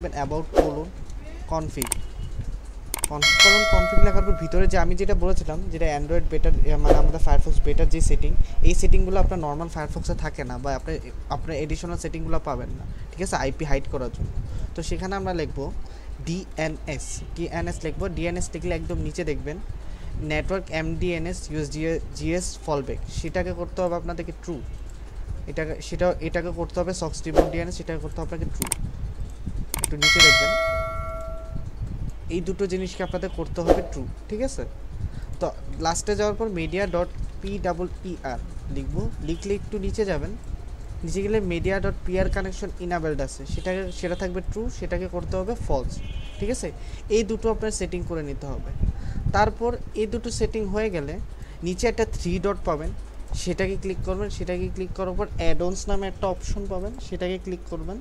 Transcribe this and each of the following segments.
লিখবেন about config config লেখার পর ভিতরে যে আমি যেটা বলেছিলাম, যেটা অ্যান্ড্রয়েড বেটার মানে আমাদের ফায়ারফক্স বেটার যে সেটিং, এই সেটিংগুলো আপনার নর্মাল ফায়ারফক্সে থাকে না, বা আপনার এডিশনাল সেটিংগুলো পাবেন না, ঠিক আছে, আইপি হাইড করার জন্য। তো সেখানে আমরা লিখবো ডিএনএস লিখবো। ডিএনএস লিখলে একদম নিচে দেখবেন নেটওয়ার্ক এমডিএনএস জিএস ফলব্যাক, সেটাকে করতে হবে আপনাদেরকে ট্রু। এটাকে করতে হবে সক্স রিমোট ডিএনএস, সেটাকে করতে হবে আপনাকে ট্রু। একটু নিচে দেখবেন এই দুটো জিনিসকে আপনাদের করতে হবে ট্রু, ঠিক আছে। তো লাস্টে যাওয়ার পর media.p.er লিখবো। লিখলে একটু নিচে যাবেন, নিচে গেলে media.pr কানেকশন ইনাবেলড আছে, সেটা থাকবে ট্রু, সেটাকে করতে হবে ফলস, ঠিক আছে। এই দুটো আপনার সেটিং করে নিতে হবে। তারপর এই দুটো সেটিং হয়ে গেলে নিচে একটা 3 ডট পাবেন, সেটাকে ক্লিক করবেন। সেটাকে ক্লিক করার পর অ্যাডঅনস নামে একটা অপশন পাবেন, সেটাকে ক্লিক করবেন।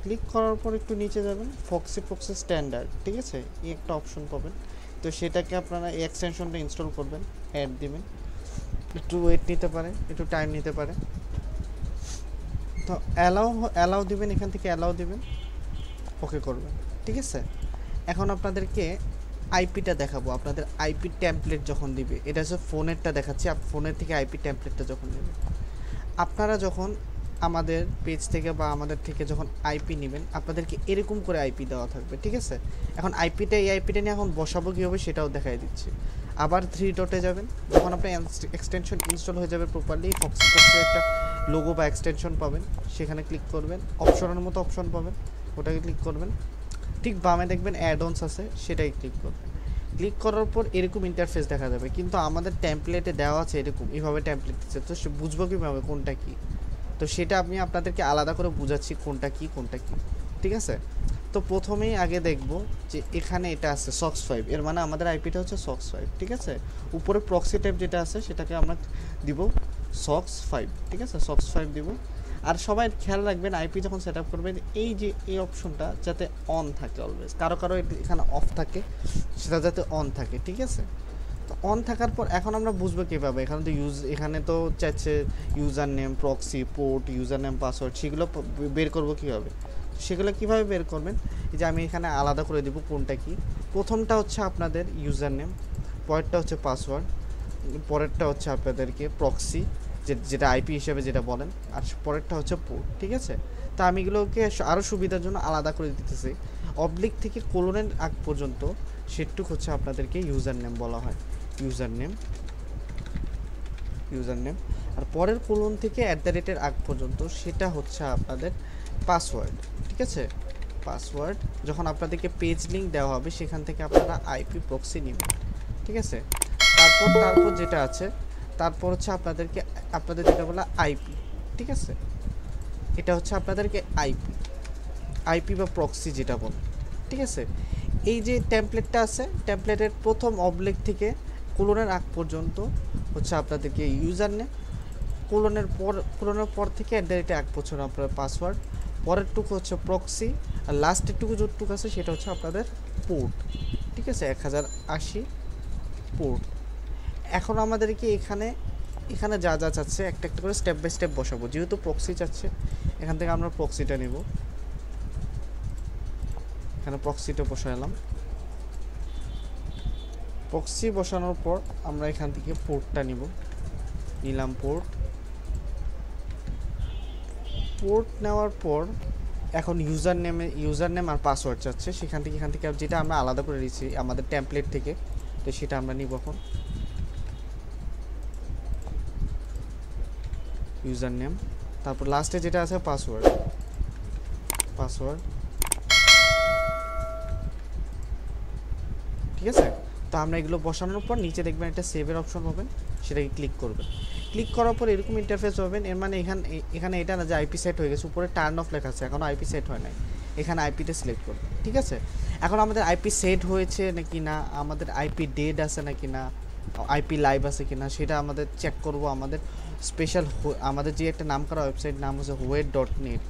ক্লিক করার পর একটু নিচে যাবেন, ফক্সি স্ট্যান্ডার্ড, ঠিক আছে, এই একটা অপশন পাবেন। তো সেটাকে আপনারা এই এক্সটেনশনটা ইনস্টল করবেন, অ্যাড দিবেন, একটু ওয়েট নিতে পারে, একটু টাইম নিতে পারে। তো অ্যালাউ দিবেন, এখান থেকে অ্যালাউ দিবেন, ওকে করবেন, ঠিক আছে। এখন আপনাদেরকে আইপিটা দেখাবো। আপনাদের আইপি টেমপ্লেট যখন দিবে, এটা হচ্ছে ফোনেরটা দেখাচ্ছি, ফোনের থেকে আইপি টেমপ্লেটটা যখন দেবে, আপনারা যখন আমাদের পেজ থেকে বা আমাদের থেকে যখন আইপি নেবেন, আপনাদেরকে এরকম করে আইপি দেওয়া থাকবে, ঠিক আছে। এখন এই আইপিটা নিয়ে এখন বসাবো কীভাবে সেটাও দেখাই দিচ্ছি। আবার 3 ডটে যাবেন, যখন আপনার এক্সটেনশন ইনস্টল হয়ে যাবে প্রপারলি, ফক্সি একটা লোগো বা এক্সটেনশন পাবেন, সেখানে ক্লিক করবেন, অপশনের মতো অপশন পাবেন, ওটাকে ক্লিক করবেন। ঠিক বামে দেখবেন অ্যাডঅনস আছে, সেটাই ক্লিক করবেন। ক্লিক করার পর এরকম ইন্টারফেস দেখা যাবে, কিন্তু আমাদের টেমপ্লেটে দেওয়া আছে এরকম, এইভাবে টেমপ্লেট দিচ্ছে। তো বুঝবো কীভাবে কোনটা কী, তো সেটা আমি আপনাদেরকে আলাদা করে বুঝাচ্ছি কোনটা কী, ঠিক আছে। তো প্রথমেই আগে দেখব যে এখানে এটা আছে সক্স 5, এর মানে আমাদের আইপিটা হচ্ছে সক্স 5, ঠিক আছে। উপরে প্রক্সি টাইপ যেটা আছে সেটাকে আমরা দিব সক্স 5, ঠিক আছে, সক্স 5 দিব। আর সবাই খেয়াল রাখবেন আইপি যখন সেট আপ করবেন, এই যে এই অপশনটা যাতে অন থাকে অলওয়েজ, কারো এখানে অফ থাকে, সেটা যাতে অন থাকে, ঠিক আছে। তো অন থাকার পর এখন আমরা বুঝবো কীভাবে, এখানে তো চাইছে user name, proxy, port, user name, password, সেগুলো বের করবো কীভাবে। সেগুলো কীভাবে বের করবেন, এই যে আমি এখানে আলাদা করে দেবো কোনটা কি। প্রথমটা হচ্ছে আপনাদের ইউজার নেম, পরেরটা হচ্ছে পাসওয়ার্ড, পরেরটা হচ্ছে আপনাদেরকে প্রক্সি, যেটা আইপি হিসেবে যেটা বলেন, আর পরেরটা হচ্ছে পোর্ট, ঠিক আছে। তো আমি এগুলোকে আরও সুবিধার জন্য আলাদা করে দিতেছি। অবলিক থেকে কোলনের আগ পর্যন্ত সেটুক হচ্ছে আপনাদেরকে ইউজার নেম বলা হয়, ইউজার নেম। আর পরের কোলন থেকে @ আগ পর্যন্ত সেটা হচ্ছে আপনাদের পাসওয়ার্ড, ঠিক আছে। পাসওয়ার্ড যখন আপনাদেরকে পেজ লিঙ্ক দেওয়া হবে, সেখান থেকে আপনারা আইপি প্রক্সি নেবেন, ঠিক আছে। তারপর যেটা আছে, তারপর হচ্ছে আপনাদের যেটা বলা আইপি, ঠিক আছে। এটা হচ্ছে আপনাদেরকে আইপি বা প্রক্সি যেটা বলে, ঠিক আছে। এই যে টেমপ্লেটটা আছে, টেমপ্লেটের প্রথম অবলিক থেকে কোলনের আগ পর্যন্ত হচ্ছে আপনাদেরকে ইউজার নেম, কোলনের পর থেকে @ আগ পর্যন্ত আপনার পাসওয়ার্ড, পরেরটুকু হচ্ছে প্রক্সি, আর লাস্টেরটুকু যতটুকু আছে সেটা হচ্ছে আপনাদের পোর্ট, ঠিক আছে, 1080 পোর্ট। এখন আমাদেরকে এখানে যা চাচ্ছে একটা করে স্টেপ বাই স্টেপ বসাবো। যেহেতু প্রক্সি চাচ্ছে, এখান থেকে আমরা প্রক্সিটা নেব, এখানে প্রক্সিটা বসালাম। প্রক্সি বসানোর পর আমরা এখান থেকে পোর্টটা নিলাম। পোর্ট নেওয়ার পর এখন ইউজার নেম আর পাসওয়ার্ড চাচ্ছে, এখান থেকে যেটা আমরা আলাদা করে দিয়েছি আমাদের টেমপ্লেট থেকে, তো সেটা আমরা নিব। এখন ইউজার নেম, তারপর লাস্টে যেটা আছে পাসওয়ার্ড, ঠিক আছে। তো আমরা এগুলো বসানোর পর নিচে দেখবেন একটা সেভের অপশন পাবেন, সেটাকে ক্লিক করবেন। ক্লিক করার পর এরকম ইন্টারফেস পাবেন। এর মানে এখানে এটা না যে আইপি সেট হয়ে গেছে, উপরে টার্ন অফ লেখা আছে, এখনও আইপি সেট হয় নাই, এখানে আইপিটা সিলেক্ট করবেন, ঠিক আছে। এখন আমাদের আইপি সেট হয়েছে নাকি না, আমাদের আইপি ডেড আছে নাকি না, আইপি লাইভ আছে কি না, সেটা আমাদের চেক করব। আমাদের আমাদের যে একটা নাম করা ওয়েবসাইট, নাম হচ্ছে হোয়েট.নেট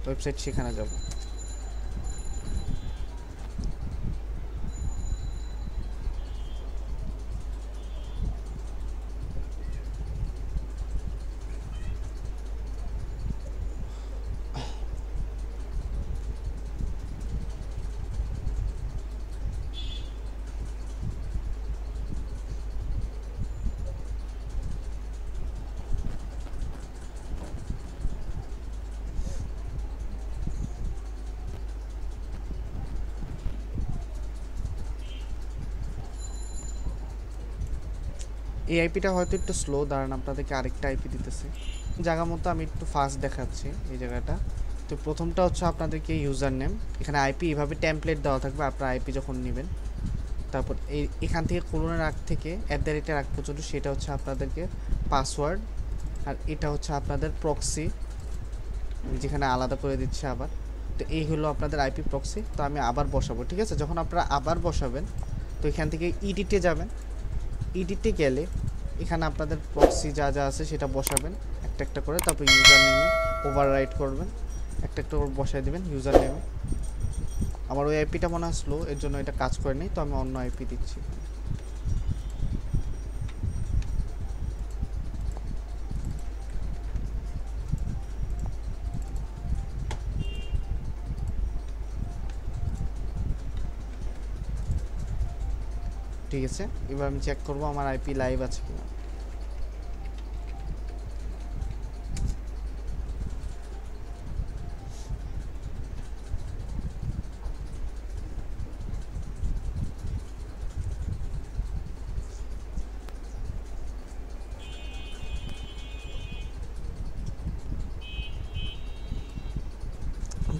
ওয়েবসাইট, সেখানে যাব। এই আইপিটা হয়তো একটু স্লো, দাঁড়ান আপনাদেরকে আরেকটা আইপি দিতেছি জায়গা মতো, আমি একটু ফাস্ট দেখাচ্ছি এই জায়গাটা। তো প্রথমটা হচ্ছে আপনাদেরকে ইউজার নেম, এখানে আইপি এভাবে টেমপ্লেট দেওয়া থাকবে আপনার আইপি যখন নেবেন। তারপর এখান থেকে কোলনের আগ থেকে @ আগ পর্যন্ত সেটা হচ্ছে আপনাদেরকে পাসওয়ার্ড, আর এটা হচ্ছে আপনাদের প্রক্সি, যেখানে আলাদা করে দিচ্ছে আবার। তো এই হলো আপনাদের আইপি প্রক্সি। তো আমি আবার বসাবো, ঠিক আছে? যখন আপনারা আবার বসাবেন তো এখান থেকে ইডিটে যাবেন, ইডিটে গেলে এখানে আপনাদের প্রক্সি যা যা আছে সেটা বসাবেন একটা একটা করে। তারপর ইউজার নেমে ওভাররাইট করবেন, একটা একটা করে বসাই দেবেন ইউজার নেমে। আমার ওই আইপিটা মনে হয় স্লো, এর জন্য এটা কাজ করে নেই, তো আমি অন্য আইপি দিচ্ছি। ঠিক আছে, এবার আমি চেক করবো আমার আইপি লাইভ আছে কিনা।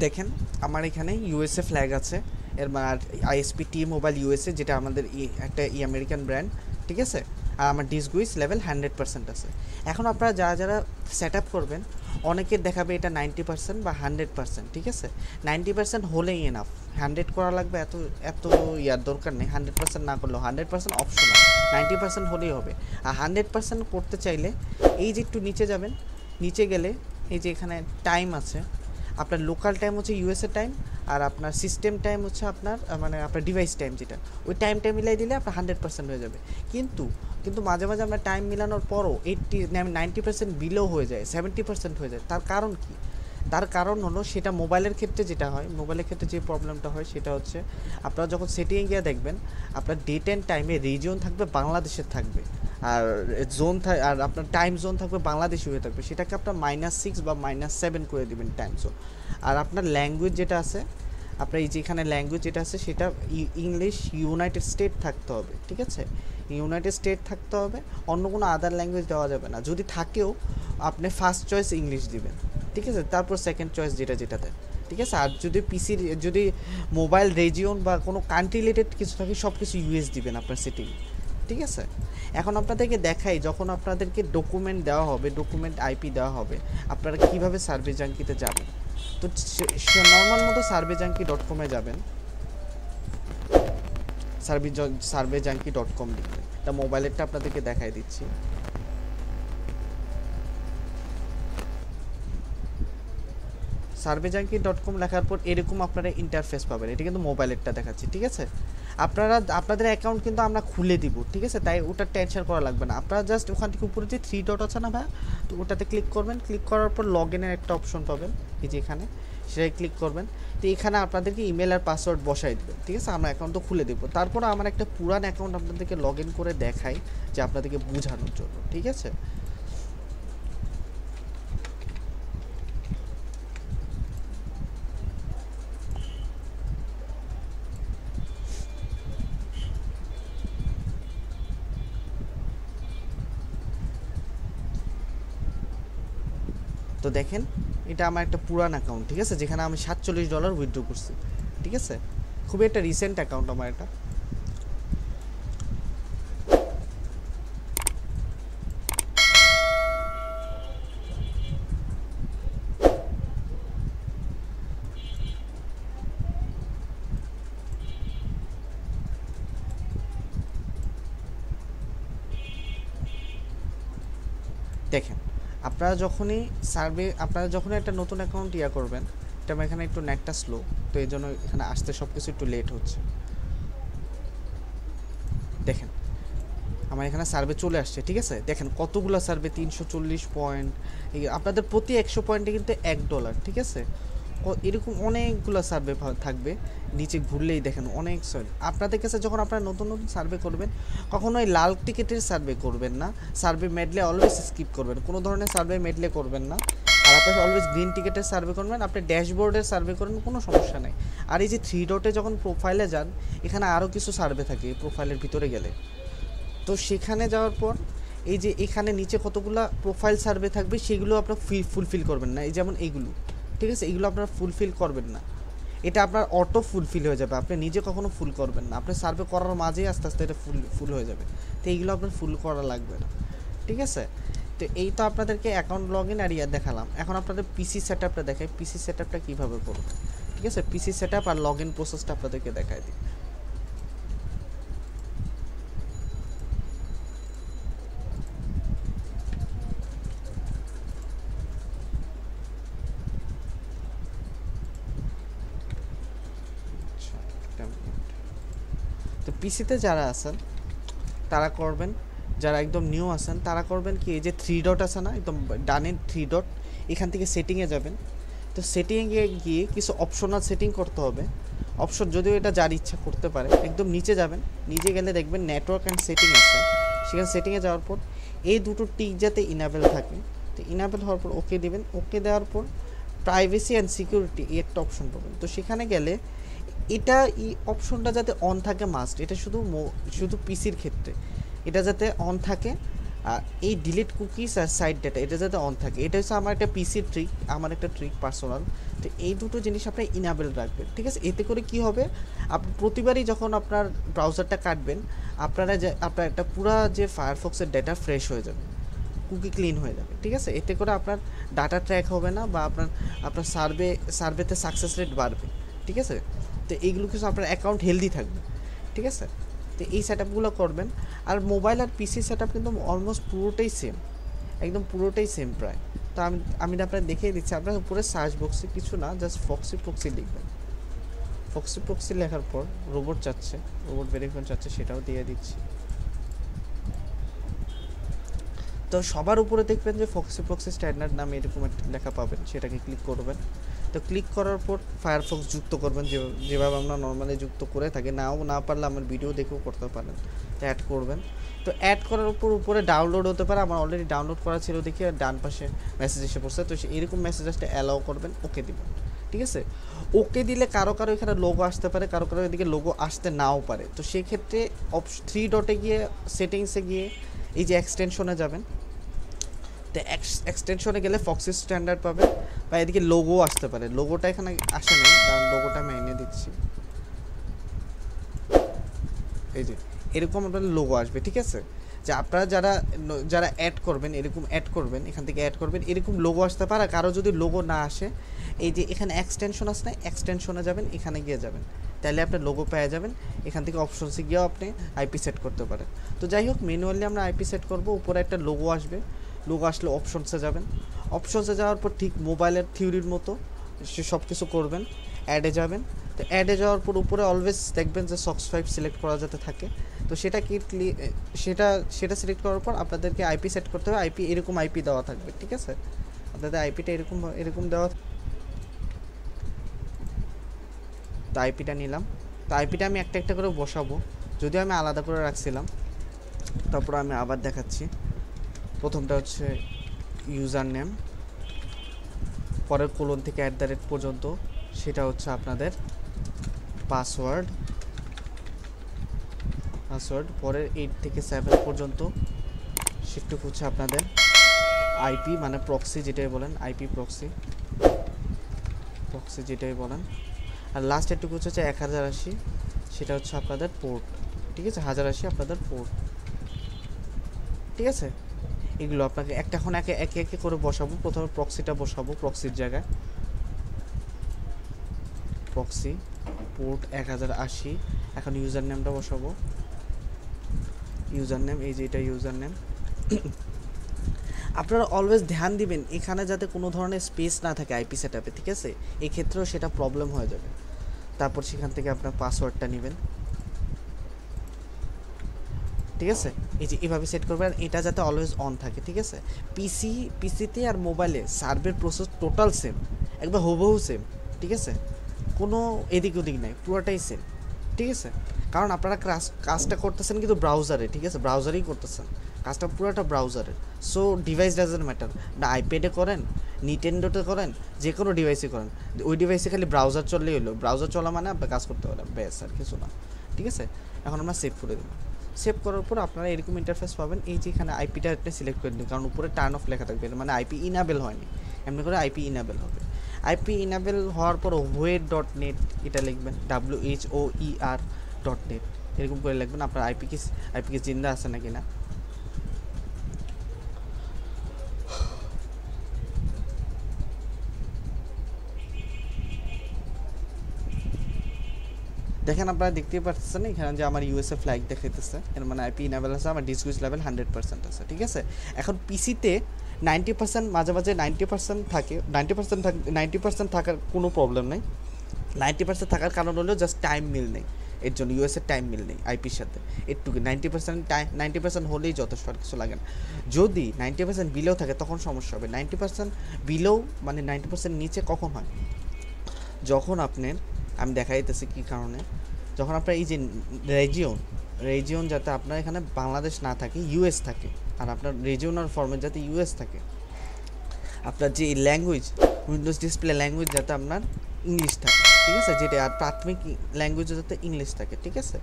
দেখেন আমার এখানে ইউএসএ ফ্ল্যাগ আছে, এর আইএসপি টি মোবাইল ইউএসএ, যেটা আমাদের একটা আমেরিকান ব্র্যান্ড, ঠিক আছে? আর আমার ডিসগুইস লেভেল 100% আছে। এখন আপনারা যারা যারা সেট আপ করবেন অনেকের দেখাবে এটা 90% বা 100%, ঠিক আছে? 90% হলেই এনাফ, 100 করা লাগবে এত এত ইয়ার দরকার নেই। 100% না করলেও 100% অপশনাল, 90% হলেই হবে। আর 100% করতে চাইলে এই যে একটু নিচে যাবেন, নিচে গেলে এই যে এখানে টাইম আছে, আপনার লোকাল টাইম হচ্ছে ইউএসএ টাইম, আর আপনার সিস্টেম টাইম হচ্ছে আপনার মানে আপনার ডিভাইস টাইম, যেটা ওই টাইমটা মিলাই দিলে আপনার 100% হয়ে যাবে। কিন্তু কিন্তু মাঝে মাঝে আমরা টাইম মিলানোর পরও 90% বিলো হয়ে যায়, 70% হয়ে যায়। তার কারণ কি? তার কারণ হলো সেটা মোবাইলের ক্ষেত্রে যেটা হয়, মোবাইলের ক্ষেত্রে যে প্রবলেমটা হয় সেটা হচ্ছে আপনারা যখন সেটিংয়ে গিয়ে দেখবেন আপনার ডেট অ্যান্ড টাইমে রিজিয়ন থাকবে বাংলাদেশের থাকবে, আর জোন আর আপনার টাইম জোন থাকবে বাংলাদেশি হয়ে থাকবে, সেটাকে আপনার -6 বা -7 করে দেবেন টাইম জোন। আর আপনার ল্যাঙ্গুয়েজ যেটা আছে, আপনার এই যেখানে ল্যাঙ্গুয়েজ যেটা আছে সেটা ইংলিশ ইউনাইটেড স্টেট থাকতে হবে, ঠিক আছে? ইউনাইটেড স্টেট থাকতে হবে, অন্য কোনো আদার ল্যাঙ্গুয়েজ দেওয়া যাবে না। যদি থাকেও আপনি ফার্স্ট চয়েস ইংলিশ দিবেন, ঠিক আছে? তারপর সেকেন্ড চয়েস যেটা যেটাতে, ঠিক আছে? আর যদি পিসি যদি মোবাইল রেজিয়ন বা কোনো কান্ট্রি রিলেটেড কিছু থাকে সব কিছু ইউএস দিবেন আপনার সেটিং, ঠিক আছে? এখন আপনাদেরকে দেখাই, যখন আপনাদেরকে ডকুমেন্ট দেওয়া হবে, ডকুমেন্ট আইপি দেওয়া হবে, আপনারা কীভাবে সার্ভে জাঙ্কিতে যাবেন। তো নর্মাল মতো surveyjunkie.com-এ যাবেন, surveyjunkie.com লিখবেন। এটা মোবাইলেরটা আপনাদেরকে দেখাই দিচ্ছি। surveyjunkie.com লেখার পর এরকম আপনারা ইন্টারফেস পাবেন। এটা কিন্তু মোবাইলেরটা দেখাচ্ছি, ঠিক আছে? আপনাদের অ্যাকাউন্ট কিন্তু আমরা খুলে দিব, ঠিক আছে? তাই ওটা টেনশন করা লাগবে না। আপনারা জাস্ট ওখান থেকে উপরে যে 3 ডট আছে না ভাই, তো ওটাতে ক্লিক করবেন। ক্লিক করার পর লগ ইনের একটা অপশন পাবেন, এই যে এখানে, সেটাই ক্লিক করবেন। তো এখানে আপনাদেরকে ইমেল আর পাসওয়ার্ড বসাই দেবেন, ঠিক আছে? আমরা অ্যাকাউন্ট তো খুলে দেবো। তারপর আমার একটা পুরান অ্যাকাউন্ট আপনাদেরকে লগ ইন করে দেখাই, যে আপনাদেরকে বোঝানোর জন্য, ঠিক আছে? তো দেখেন এটা আমার একটা পুরান অ্যাকাউন্ট, ঠিক আছে? যেখানে আমি $47 উইথড্র করছি, ঠিক আছে? খুবই একটা রিসেন্ট অ্যাকাউন্ট আমার এটা। দেখেন আপনারা যখনই একটা নতুন অ্যাকাউন্ট করবেন, এটা আমার এখানে একটু নেটটা স্লো, তো এই জন্য এখানে আসতে সব কিছু একটু লেট হচ্ছে। দেখেন আমার এখানে সার্ভে চলে আসছে, ঠিক আছে? দেখেন কতগুলো সার্ভে, 340 পয়েন্ট, আপনাদের প্রতি 100 পয়েন্টে কিন্তু $1, ঠিক আছে? এরকম অনেকগুলো সার্ভে থাকবে, নিচে ঘুরলেই দেখেন অনেক। আপনাদের কাছে যখন আপনারা নতুন নতুন সার্ভে করবেন, কখনোই লাল টিকেটের সার্ভে করবেন না। সার্ভে মেডলে অলওয়েজ স্কিপ করবেন, কোনো ধরনের সার্ভে মেডলে করবেন না। আর আপনারা অলওয়েজ গ্রিন টিকেটের সার্ভে করবেন, আপনি ড্যাশবোর্ডের সার্ভে করেন, কোনো সমস্যা নেই। আর এই যে 3 ডটে যখন প্রোফাইলে যান, এখানে আরও কিছু সার্ভে থাকে প্রোফাইলের ভিতরে গেলে। তো সেখানে যাওয়ার পর এই যে এখানে নিচে কতগুলা প্রোফাইল সার্ভে থাকবে সেগুলো আপনার ফুলফিল করবেন না, এই যেমন এইগুলো, ঠিক আছে, এইগুলো আপনার ফুলফিল করবেন না, এটা আপনার অটো ফুলফিল হয়ে যাবে, আপনি নিজে কখনো ফুল করবেন না, আপনি সার্ভে করার মাঝেই আস্তে আস্তে এটা ফুল হয়ে যাবে। তো এইগুলো আপনার ফুল করা লাগবে না, ঠিক আছে। তো এই তো আপনাদেরকে অ্যাকাউন্ট লগ ইন আর ইয়ার দেখালাম। এখন আপনাদের পিসি সেট আপটা দেখাই, পিসি সেট আপটা কীভাবে করবে, ঠিক আছে। পিসি সেট আপ আর লগ ইন প্রসেসটা আপনাদেরকে দেখাই দিই। তো পিসিতে যারা আছেন তারা করবেন, যারা একদম নিউ আছেন তারা করবেন কি, এই যে 3 ডট আছে না একদম ডানে 3 ডট, এখান থেকে সেটিংয়ে যাবেন। তো সেটিংয়ে গিয়ে কিছু অপশনাল সেটিং করতে হবে, অপশন যদিও এটা যার ইচ্ছা করতে পারে। একদম নিচে যাবেন, নিচে গেলে দেখবেন নেটওয়ার্ক অ্যান্ড সেটিং আছে, সেখানে সেটিংয়ে যাওয়ার পর এই দুটো টিক যাতে ইনাবেল থাকে, তো ইনাবেল হওয়ার পর ওকে দেবেন। ওকে দেওয়ার পর প্রাইভেসি অ্যান্ড সিকিউরিটি এই একটা অপশন পাবেন। তো সেখানে গেলে এটা এই অপশনটা যাতে অন থাকে মাস্ট, এটা শুধু পিসির ক্ষেত্রে এটা যাতে অন থাকে। আর এই ডিলিট কুকিজ আর সাইড ডেটা এটা যাতে অন থাকে, এটা হচ্ছে আমার একটা পিসির ট্রিক, আমার একটা ট্রিক পার্সোনাল। তো এই দুটো জিনিস আপনি ইনাবেল রাখবেন, ঠিক আছে। এতে করে কি হবে, আপনি প্রতিবারই যখন আপনার ব্রাউজারটা কাটবেন আপনার একটা পুরা যে ফায়ারফক্সের ডেটা ফ্রেশ হয়ে যাবে, কুকি ক্লিন হয়ে যাবে, ঠিক আছে। এতে করে আপনার ডাটা ট্র্যাক হবে না বা আপনার সার্ভেতে সাকসেস রেট বাড়বে, ঠিক আছে। তো এইগুলো কিছু আপনার অ্যাকাউন্ট হেলদি থাকবে, ঠিক আছে। তো এই সেট আপগুলো করবেন। আর মোবাইল আর পিসি সেট আপ কিন্তু অলমোস্ট পুরোটাই সেম, একদম পুরোটাই সেম প্রায়। তো আমি আপনার দেখিয়ে দিচ্ছি, আপনার উপরে সার্চ বক্সে কিছু না, জাস্ট ফক্সি প্রক্সি লিখবেন। ফক্সি প্রক্সি লেখার পর রোবট চাচ্ছে, রোবট ভেরিফিকেশন চাচ্ছে, সেটাও দিয়ে দিচ্ছি। তো সবার উপরে দেখবেন যে ফক্সি প্রক্সি স্ট্যান্ডার্ড নামে এরকম একটা লেখা পাবেন, সেটাকে ক্লিক করবেন। তো ক্লিক করার পর ফায়ারফক্স যুক্ত করবেন, যেভাবে আমরা নর্মালি যুক্ত করে থাকি, না পারলে আমার ভিডিও দেখেও করতে পারেন। তো অ্যাড করবেন। তো অ্যাড করার উপর উপরে ডাউনলোড হতে পারে, আমার অলরেডি ডাউনলোড করা ছিল দেখি, আর ডান পাশে মেসেজ এসে পড়ছে। তো এরকম মেসেজ আসলে অ্যালাউ করবেন, ওকে দিবেন, ঠিক আছে। ওকে দিলে কারো এখানে লোগো আসতে পারে, কারো এদিকে লোগো আসতে নাও পারে। তো সেক্ষেত্রে 3 ডটে গিয়ে সেটিংসে গিয়ে এই যে এক্সটেনশনে যাবেন। তো এক্সটেনশনে গেলে ফক্সি স্ট্যান্ডার্ড পাবে, বা এদিকে লোগো আসতে পারে। লোগোটা এখানে আসে না, কারণ লোগোটা আমি এনে দিচ্ছি। এই যে এরকম আপনার লোগো আসবে, ঠিক আছে। যে আপনারা যারা অ্যাড করবেন, এরকম অ্যাড করবেন, এখান থেকে অ্যাড করবেন, এরকম লোগো আসতে পারে। কারো যদি লোগো না আসে, এই যে এখানে এক্সটেনশন আসে না, এক্সটেনশনে যাবেন, এখানে গিয়ে যাবেন, তাহলে আপনি লোগো পেয়ে যাবেন। এখান থেকে অপশনসে গিয়েও আপনি আইপি সেট করতে পারেন। তো যাই হোক, ম্যানুয়ালি আমরা আইপি সেট করব। উপরে একটা লোগো আসবে, লোগো আসলে অপশনসে যাবেন। অপশনসে যাওয়ার পর ঠিক মোবাইলের থিওরির মতো সে সব কিছু করবেন, অ্যাডে যাবেন। তো অ্যাডে যাওয়ার পর উপরে অলওয়েজ দেখবেন যে সক্স 5 সিলেক্ট করা যাতে থাকে। তো সেটা সেটা সিলেক্ট করার পর আপনাদেরকে আইপি সেট করতে হবে। আইপি এরকম আইপি দেওয়া থাকবে, ঠিক আছে। আপনাদের আইপিটা এরকম দেওয়া। তো আইপিটা নিলাম। তো আইপিটা আমি একটা একটা করে বসাবো, যদিও আমি আলাদা করে রাখছিলাম। তারপর আমি আবার দেখাচ্ছি। প্রথমটা হচ্ছে ইউজার নেম, পরের কোলন থেকে @ পর্যন্ত সেটা হচ্ছে আপনাদের পাসওয়ার্ড, পরের 8 থেকে 7 পর্যন্ত সেটুকু হচ্ছে আপনাদের আইপি, মানে প্রক্সি যেটাই বলেন, আইপি প্রক্সি যেটাই বলেন। আর লাস্ট একটুকু হচ্ছে 1080, সেটা হচ্ছে আপনাদের পোর্ট, ঠিক আছে। 1080 আপনাদের পোর্ট, ঠিক আছে। এগুলো আপনাকে এখন একে একে করে বসাবো। প্রথমে প্রক্সিটা বসাবো, প্রক্সির জায়গায় প্রক্সি পোর্ট 1080। এখন ইউজার নেমটা বসাবো, ইউজার নেম, এই যে এটা ইউজার নেম। আপনারা অলওয়েজ ধ্যান দিবেন এখানে যাতে কোনো ধরনের স্পেস না থাকে আইপি সেটআপে, ঠিক আছে। এই ক্ষেত্রেও সেটা প্রবলেম হয়ে যাবে। তারপর সেখান থেকে আপনার পাসওয়ার্ডটা নেবেন, ঠিক আছে। এই যে এভাবে সেট করবেন, এটা যাতে অলওয়েজ অন থাকে, ঠিক আছে। পিসিতে আর মোবাইলে সার্ভের প্রসেস টোটাল সেম, একবার হুবহু সেম, ঠিক আছে। কোনো এদিক ওদিক নাই, পুরোটাই সেম, ঠিক আছে। কারণ আপনারা কাজটা করতেছেন কিন্তু ব্রাউজারে, ঠিক আছে, ব্রাউজারেই করতেছেন কাজটা, পুরোটা ব্রাউজারের। সো ডিভাইস ডাজন্ট ম্যাটার, না আইপ্যাডে করেন, নিটেন্ডোতে করেন, যে কোনো ডিভাইসে করেন, ওই ডিভাইসে খালি ব্রাউজার চললেই হলো। ব্রাউজার চলা মানে আপনার কাজ করতে পারেন, ব্যাস, আর কিছু না, ঠিক আছে। এখন আমরা সেভ করে দেবো। সেভ করার পর আপনারা এরকম ইন্টারফেস পাবেন। এই যে এখানে আইপিটা আপনি সিলেক্ট করে দিন, কারণ উপরে টার্ন অফ লেখা থাকবে, মানে আইপি ইনাবেল হয়নি, এমনি করে আইপি ইনাবেল হবে। আইপি ইনাবেল হওয়ার পর where.net এটা লিখবেন, WHOER.net এরকম করে লিখবেন। আপনার আইপি কি জিন্দা আছে নাকি না। দেখেন আপনারা দেখতেই পাচ্ছেন এখানে যে আমার ইউএসএ ফ্ল্যাগ দেখাইতেছে, এর মানে আইপি ইনাবেল আছে, আমার ডিসগুইজ লেভেল 100% আছে, ঠিক আছে। এখন পিসিতে 90% মাঝে মাঝে 90% থাকে, 90% থাকার কোনো প্রবলেম নেই। 90% থাকার কারণ হলো জাস্ট টাইম মিল নেই, এর জন্য ইউএসএর টাইম মিল নেই আইপির সাথে, একটুকু 90% হলেই যথেষ্ট, আর কিছু লাগে না। যদি 90% বিলেও থাকে তখন সমস্যা হবে। 90% বিলেও মানে 90% নিচে কখন হয়, যখন আপনার, আমি দেখা দিতেছি কী কারণে, যখন আপনার এই যে রেজিয়ন যাতে আপনার এখানে বাংলাদেশ না থাকে, ইউএস থাকে, আর আপনার রেজিওনাল ফর্মেট যাতে ইউএস থাকে, আপনার যে ল্যাঙ্গুয়েজ উইন্ডোজ ডিসপ্লে ল্যাঙ্গুয়েজ যাতে আপনার ইংলিশ থাকে, ঠিক আছে, যেটা আর প্রাথমিক ল্যাঙ্গুয়েজ যাতে ইংলিশ থাকে, ঠিক আছে।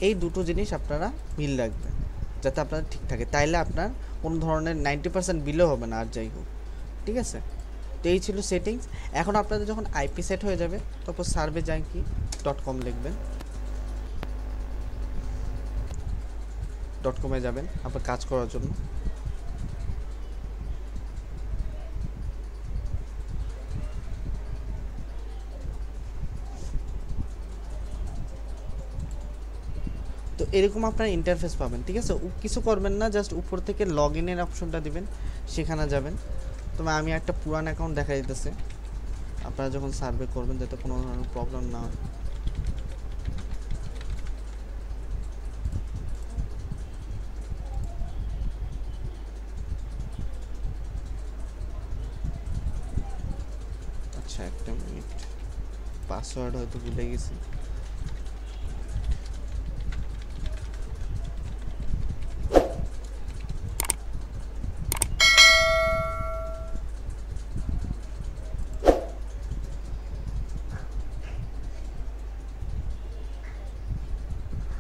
এই দুটো জিনিস আপনারা মিল রাখবেন যাতে আপনার ঠিক থাকে, তাইলে আপনার কোনো ধরনের 90% বিলেও হবে না, আর যাই হোক, ঠিক আছে। তো এই ছিল সেটিংস। এখন আপনাদের যখন আইপি সেট হয়ে যাবে তারপর সার্ভে যাঙ্কি .com লিখবেন, .com-এ যাবেন আপনার কাজ করার জন্য। তো এরকম আপনার ইন্টারফেস পাবেন, ঠিক আছে। কিছু করবেন না, জাস্ট উপর থেকে লগ ইনের অপশনটা দিবেন, সেখানে যাবেন। তো আমি একটা পুরান অ্যাকাউন্ট দেখা দিতেছে, আপনারা যখন সার্ভে করবেন যাতে কোনো ধরনের প্রবলেম না হয়। আচ্ছা একটা মিনিট, পাসওয়ার্ড হয়তো ভুলে গেছি।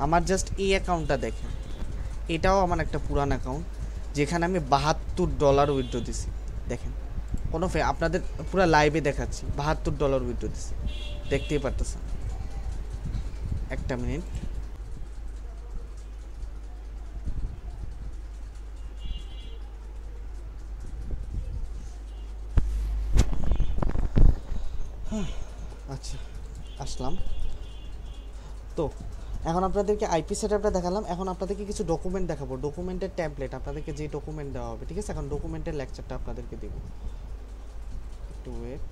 আমার জাস্ট এই অ্যাকাউন্টটা দেখেন, এটাও আমার একটা পুরান অ্যাকাউন্ট, যেখানে আমি $72 উইথড্র দিছি। দেখেন কোনো আপনাদের পুরো লাইভে দেখাচ্ছি, $72 উইথড্র দিছি, দেখতেই পারতেছেন। একটা মিনিট, আচ্ছা আসলাম। তো এখন আপনাদেরকে আইপি সেটআপটা দেখালাম, এখন আপনাদেরকে কিছু ডকুমেন্ট দেখাবো, ডকুমেন্টের ট্যাবলেট, আপনাদেরকে যে ডকুমেন্ট দেওয়া হবে, ঠিক আছে। এখন ডকুমেন্টের লেকচারটা আপনাদেরকে দেব, একটু ওয়েট।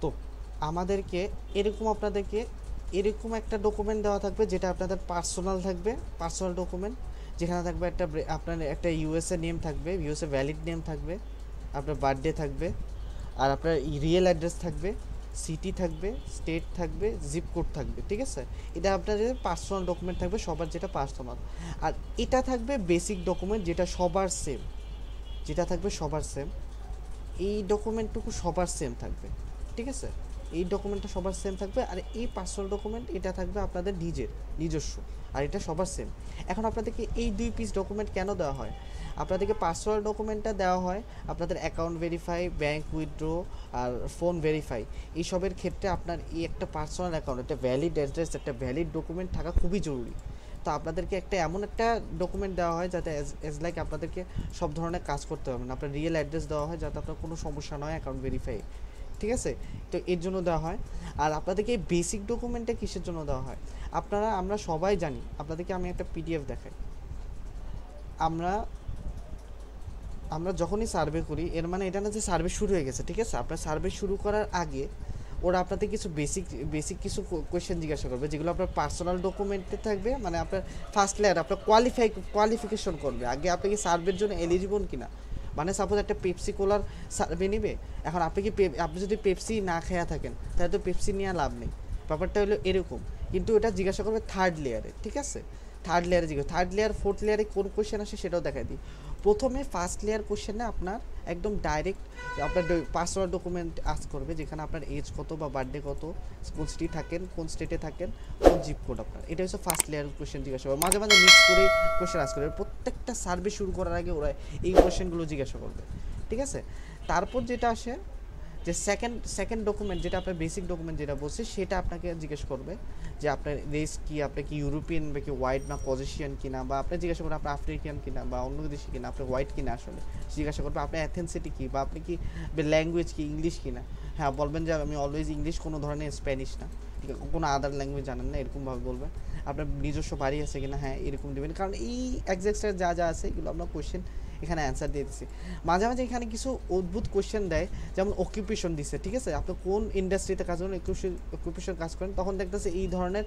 তো আমাদেরকে আপনাদেরকে এরকম একটা ডকুমেন্ট দেওয়া থাকবে, যেটা আপনাদের পার্সোনাল থাকবে, পার্সোনাল ডকুমেন্ট, যেখানে থাকবে আপনার একটা ইউএসএ নেম থাকবে, ইউএসএ ভ্যালিড নেম থাকবে, আপনার বার্থডে থাকবে, আর আপনার রিয়েল অ্যাড্রেস থাকবে, সিটি থাকবে, স্টেট থাকবে, জিপ কোড থাকবে, ঠিক আছে। এটা আপনাদের পার্সোনাল ডকুমেন্ট থাকবে সবার, যেটা পার্সোনাল। আর এটা থাকবে বেসিক ডকুমেন্ট, যেটা সবার সেম, যেটা থাকবে সবার সেম। এই ডকুমেন্টটুকু সবার সেম থাকবে, ঠিক আছে। এই ডকুমেন্টটা সবার সেম থাকবে, আর এই পার্সোনাল ডকুমেন্ট এটা থাকবে আপনাদের নিজস্ব, আর এটা সবার সেম। এখন আপনাদেরকে এই 2 পিস ডকুমেন্ট কেন দেওয়া হয়? আপনাদেরকে পার্সোনাল ডকুমেন্টটা দেওয়া হয় আপনাদের অ্যাকাউন্ট ভেরিফাই, ব্যাঙ্ক উইথড্র, আর ফোন ভেরিফাই, এইসবের ক্ষেত্রে আপনার এই একটা পার্সোনাল অ্যাকাউন্ট, একটা ভ্যালিড অ্যাড্রেস, একটা ভ্যালিড ডকুমেন্ট থাকা খুবই জরুরি। তো আপনাদেরকে এমন একটা ডকুমেন্ট দেওয়া হয় যাতে এজ লাইক আপনাদেরকে সব ধরনের কাজ করতে হবে না। আপনার রিয়েল অ্যাড্রেস দেওয়া হয় যাতে আপনার কোনো সমস্যা নয় অ্যাকাউন্ট ভেরিফাই, ঠিক আছে। তো এর জন্য দেওয়া হয়। আর আপনাদেরকে এই বেসিক ডকুমেন্টটা কিসের জন্য দেওয়া হয় আমরা সবাই জানি। আপনাদেরকে আমি একটা পিডিএফ দেখাই। আমরা যখনই সার্ভে করি, এর মানে এটা না যে সার্ভে শুরু হয়ে গেছে, ঠিক আছে। আপনার সার্ভে শুরু করার আগে ওরা আপনাদের কিছু বেসিক কিছু কোয়েশ্চেন জিজ্ঞাসা করবে, যেগুলো আপনার পার্সোনাল ডকুমেন্টে থাকবে। মানে আপনার ফার্স্ট লেয়ার আপনার কোয়ালিফিকেশন করবে আগে, আপনি কি সার্ভের জন্য এলিজিবল কিনা। মানে সাপোজ একটা পেপসি কোলার সার্ভে নিবে, এখন আপনি যদি পেপসি না খেয়া থাকেন তাহলে তো পেপসি নিয়ে লাভ নেই। ব্যাপারটা হলো এরকম, কিন্তু এটা জিজ্ঞাসা করবে থার্ড লেয়ারে, ঠিক আছে। থার্ড লেয়ারে জিজ্ঞেস, থার্ড লেয়ার ফোর্থ লেয়ারে কোন কোয়েশ্চেন আসে সেটাও দেখাই দিই। প্রথমে ফার্স্ট লেয়ার কোয়েশ্চেনে আপনার একদম ডাইরেক্ট আপনার পাসওয়ার্ড ডকুমেন্ট আস করবে, যেখানে আপনার এজ কত বা বার্থডে কত, কোন সিটি থাকেন, কোন স্টেটে থাকেন, কোন জিপ কোড আপনার, এটা হচ্ছে ফার্স্ট লেয়ার কোয়েশ্চেন জিজ্ঞাসা করবে। মাঝে মাঝে মিক্স করে কোয়েশ্চেন আস করবে, প্রত্যেকটা সার্ভে শুরু করার আগে ওরা এই কোয়েশ্চেনগুলো জিজ্ঞাসা করবে, ঠিক আছে। তারপর যেটা আসে যে সেকেন্ড ডকুমেন্ট, যেটা আপনার বেসিক ডকুমেন্ট যেটা বলছে সেটা আপনাকে জিজ্ঞেস করবে যে আপনার রেস কি, আপনি কি ইউরোপিয়ান বা কি হোয়াইট না কজেশিয়ান কিনা, বা আপনি জিজ্ঞাসা করবেন আপনি আফ্রিকান কিনা বা অন্য দেশি কিনা, আপনি হোয়াইট কিনা আসলে জিজ্ঞাসা করবে, আপনার অ্যাথেন্সিটি কী, বা আপনি কি ল্যাঙ্গুয়েজ কি ইংলিশ কিনা। হ্যাঁ বলবেন যে আমি অলওয়েজ ইংলিশ, কোনো ধরনের স্প্যানিশ না, ঠিক আছে, কোনো আদার ল্যাঙ্গুয়েজ জানেন না, এরকমভাবে বলবেন। আপনার নিজস্ব বাড়ি আছে কিনা, হ্যাঁ এরকম দেবেন, কারণ এই এক্সাক্ট যা যা আছে এগুলো আমরা কোয়েশ্চেন এখানে অ্যান্সার দিয়ে দিচ্ছি। মাঝে মাঝে এখানে কিছু অদ্ভুত কোয়েশ্চেন দেয়, যেমন অকুপেশন দিচ্ছে, ঠিক আছে, আপনি কোন ইন্ডাস্ট্রিতে কাজ করেন, অকুপেশন কাজ করেন, তখন দেখতেছে এই ধরনের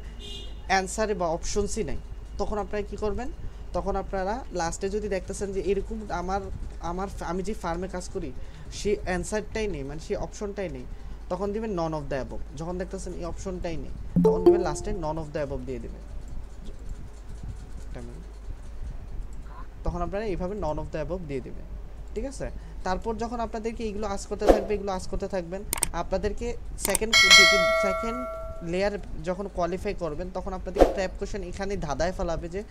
অ্যান্সারে বা অপশনসই নাই। তখন আপনারা কী করবেন, তখন আপনারা লাস্টে যদি দেখতেছেন যে এরকম আমি যে ফার্মে কাজ করি সেই অ্যান্সারটাই নেই, মানে সেই অপশনটাই নেই, তখন দিবেন নন অফ দ্য অ্যাবভ। যখন দেখতেছেন এই অপশনটাই নেই তখন দিবেন লাস্টে নন অফ দ্য অ্যাবভ দিয়ে দেবেন। তখন আপনারা এইভাবে নন অফ দ্য অ্যাবভ দিয়ে দেবেন, ঠিক আছে। তারপর যখন আপনাদেরকে এইগুলো আস করতে থাকবে, এগুলো আস করতে থাকবেন, আপনাদেরকে সেকেন্ড লেয়ার যখন কোয়ালিফাই করবেন তখন আপনাদের ট্র্যাপ কোয়েশ্চেন এখানে ধাঁধায় ফেলাবে যে